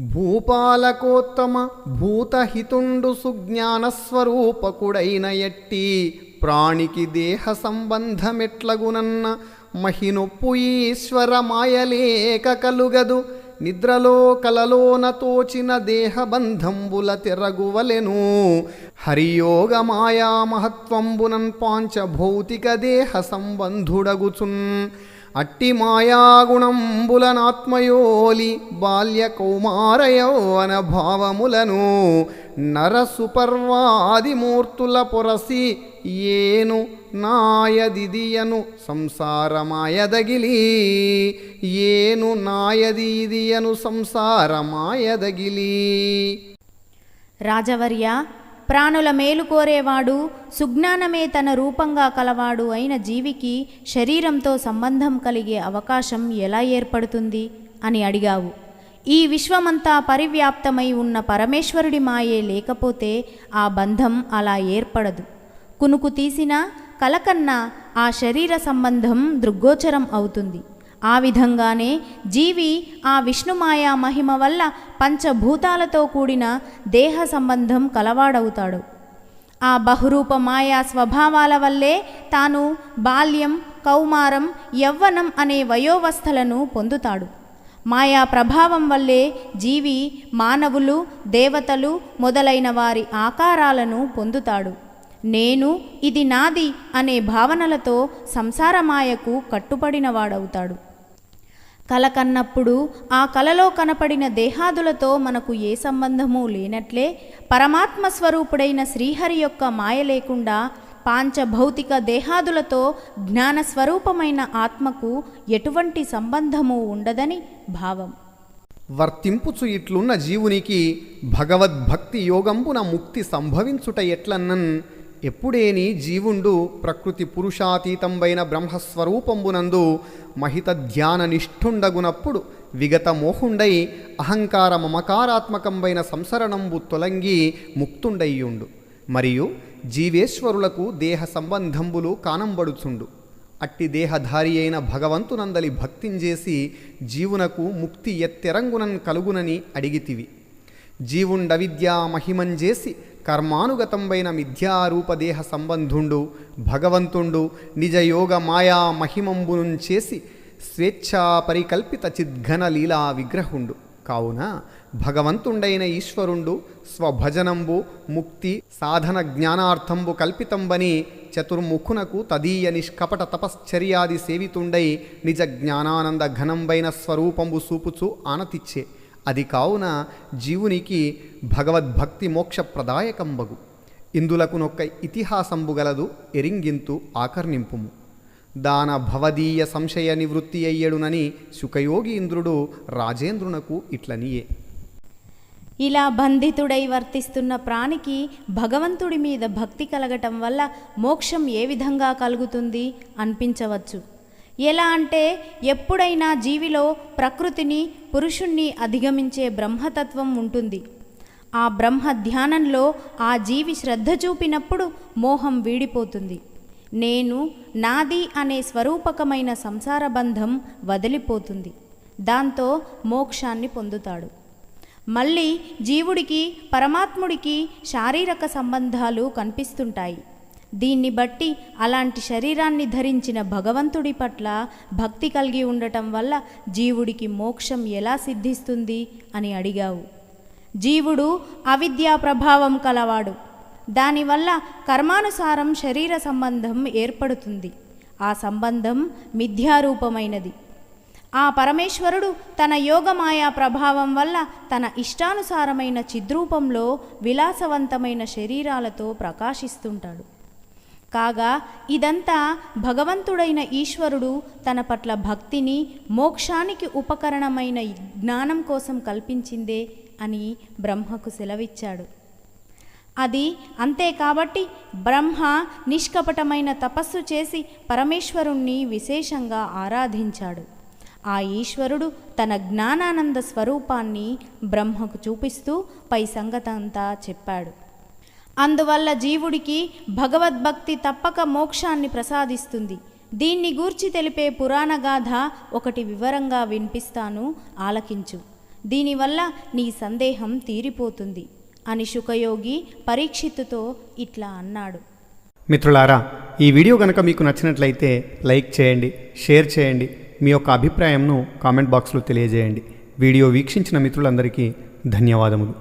భూపాలకోత్తమ భూతహితుండు సుజ్ఞానస్వరూపకుడైన ఎట్టి ప్రాణికి దేహ సంబంధమెట్లగునన్న మహినొప్పు ఈశ్వర మాయలేక కలుగదు. నిద్రలో కలలోన తోచిన దేహబంధంబుల తెరగువలెను. హరియోగ మాయా మహత్వంబునన్ పాంచభౌతిక దేహ సంబంధుడగుచున్. అట్టి మాయాగుణంబులనాత్మయోలి బాల్య కౌమార యౌవన భావములను నరసుపర్వాదిమూర్తుల పొరసి ఏను నాయదిదియను సంసారమాయదగిలి. ఏను నాయదిదియను సంసారమాయదగిలి. రాజవర్య, ప్రాణుల మేలు కోరేవాడు, సుజ్ఞానమే తన రూపంగా కలవాడు అయిన జీవికి శరీరంతో సంబంధం కలిగే అవకాశం ఎలా ఏర్పడుతుంది అని అడిగావు. ఈ విశ్వమంతా పరివ్యాప్తమై ఉన్న పరమేశ్వరుడి మాయే లేకపోతే ఆ బంధం అలా ఏర్పడదు. కునుకు తీసినా కలకన్నా ఆ శరీర సంబంధం దృగ్గోచరం అవుతుంది. ఆ విధంగానే జీవి ఆ విష్ణుమాయా మహిమ వల్ల పంచభూతాలతో కూడిన దేహ సంబంధం కలవాడవుతాడు. ఆ బహురూప మాయా స్వభావాల వల్లే తాను బాల్యం, కౌమారం, యవ్వనం అనే వయోవస్థలను పొందుతాడు. మాయా ప్రభావం వల్లే జీవి మానవులు, దేవతలు మొదలైన వారి ఆకారాలను పొందుతాడు. నేను, ఇది నాది అనే భావనలతో సంసారమాయకు కట్టుపడినవాడవుతాడు. కల కన్నప్పుడు ఆ కలలో కనపడిన దేహాదులతో మనకు ఏ సంబంధమూ లేనట్లే పరమాత్మ స్వరూపుడైన శ్రీహరి యొక్క మాయ లేకుండా పాంచభౌతిక దేహాదులతో జ్ఞానస్వరూపమైన ఆత్మకు ఎటువంటి సంబంధము ఉండదని భావం. వర్తింపుచు ఇట్లున్న జీవునికి భగవద్భక్తి యోగంబున ముక్తి సంభవించుట ఎట్లన్నన్. ఎప్పుడేని జీవుండు ప్రకృతి పురుషాతీతంబైన బ్రహ్మస్వరూపంబునందు మహిత ధ్యాన నిష్ఠుండగునప్పుడు విగత మోహుండై అహంకార మమకారాత్మకంబైన సంసరణంబు తొలంగి ముక్తుండయ్యుండు. మరియు జీవేశ్వరులకు దేహ సంబంధంబులు కానంబడుచుండు. అట్టి దేహధారి అయిన భగవంతునందలి భక్తించేసి జీవునకు ముక్తి ఎత్తెరంగునన్ కలుగునని అడిగితివి. జీవుండవిద్యా మహిమంజేసి కర్మానుగతంబైన మిథ్యారూపదేహ సంబంధుండు భగవంతుండు నిజయోగ మాయా మహిమంబునుంచేసి స్వేచ్ఛా పరికల్పిత చిద్ఘన లీలా విగ్రహుండు. కావున భగవంతుండైన ఈశ్వరుండు స్వభజనంబు ముక్తి సాధన జ్ఞానార్థంబు కల్పితంబని చతుర్ముఖునకు తదీయ నిష్కపట తపశ్చర్యాది సేవితుండై నిజ జ్ఞానానంద ఘనంబైన స్వరూపంబు సూపుచు ఆనతిచ్చే. అది కావున జీవునికి భగవద్భక్తి మోక్షప్రదాయకంబగు. ఇందులకునొక్క ఇతిహాసంబు గలదు, ఎరింగింతు ఆకర్ణింపుము. దాన భవదీయ సంశయ నివృత్తి అయ్యడునని శుకయోగి ఇంద్రుడు రాజేంద్రునకు ఇట్లనియే. ఇలా బంధితుడై వర్తిస్తున్న ప్రాణికి భగవంతుడి మీద భక్తి కలగటం వల్ల మోక్షం ఏ విధంగా కలుగుతుంది అనిపించవచ్చు. ఎలా అంటే, ఎప్పుడైనా జీవిలో ప్రకృతిని, పురుషుణ్ణి అధిగమించే బ్రహ్మతత్వం ఉంటుంది. ఆ బ్రహ్మ ధ్యానంలో ఆ జీవి శ్రద్ధ చూపినప్పుడు మోహం వీడిపోతుంది. నేను, నాది అనే స్వరూపకమైన సంసార బంధం వదిలిపోతుంది. దాంతో మోక్షాన్ని పొందుతాడు. మళ్ళీ జీవుడికి పరమాత్ముడికి శారీరక సంబంధాలు కనిపిస్తుంటాయి. దీన్ని బట్టి అలాంటి శరీరాన్ని ధరించిన భగవంతుడి పట్ల భక్తి కలిగి ఉండటం వల్ల జీవుడికి మోక్షం ఎలా సిద్ధిస్తుంది అని అడిగావు. జీవుడు అవిద్యా ప్రభావం కలవాడు. దానివల్ల కర్మానుసారం శరీర సంబంధం ఏర్పడుతుంది. ఆ సంబంధం మిథ్యారూపమైనది. ఆ పరమేశ్వరుడు తన యోగమాయా ప్రభావం వల్ల తన ఇష్టానుసారమైన చిద్రూపంలో విలాసవంతమైన శరీరాలతో ప్రకాశిస్తుంటాడు. కాగా ఇదంతా భగవంతుడైన ఈశ్వరుడు తన పట్ల భక్తిని మోక్షానికి ఉపకరణమైన జ్ఞానం కోసం కల్పించిందే అని బ్రహ్మకు సెలవిచ్చాడు. అది అంతే కాబట్టి బ్రహ్మ నిష్కపటమైన తపస్సు చేసి పరమేశ్వరుణ్ణి విశేషంగా ఆరాధించాడు. ఆ ఈశ్వరుడు తన జ్ఞానానంద స్వరూపాన్ని బ్రహ్మకు చూపిస్తూ పై సంగతంతా చెప్పాడు. అందువల్ల జీవుడికి భగవద్భక్తి తప్పక మోక్షాన్ని ప్రసాదిస్తుంది. దీన్ని గూర్చి తెలిపే పురాణగాథ ఒకటి వివరంగా వినిపిస్తాను, ఆలకించు. దీనివల్ల నీ సందేహం తీరిపోతుంది అని శుకయోగి పరీక్షిత్తుతో ఇట్లా అన్నాడు. మిత్రులారా, ఈ వీడియో కనుక మీకు నచ్చినట్లయితే లైక్ చేయండి, షేర్ చేయండి, మీ యొక్క అభిప్రాయంను కామెంట్ బాక్స్లో తెలియజేయండి. వీడియో వీక్షించిన మిత్రులందరికీ ధన్యవాదములు.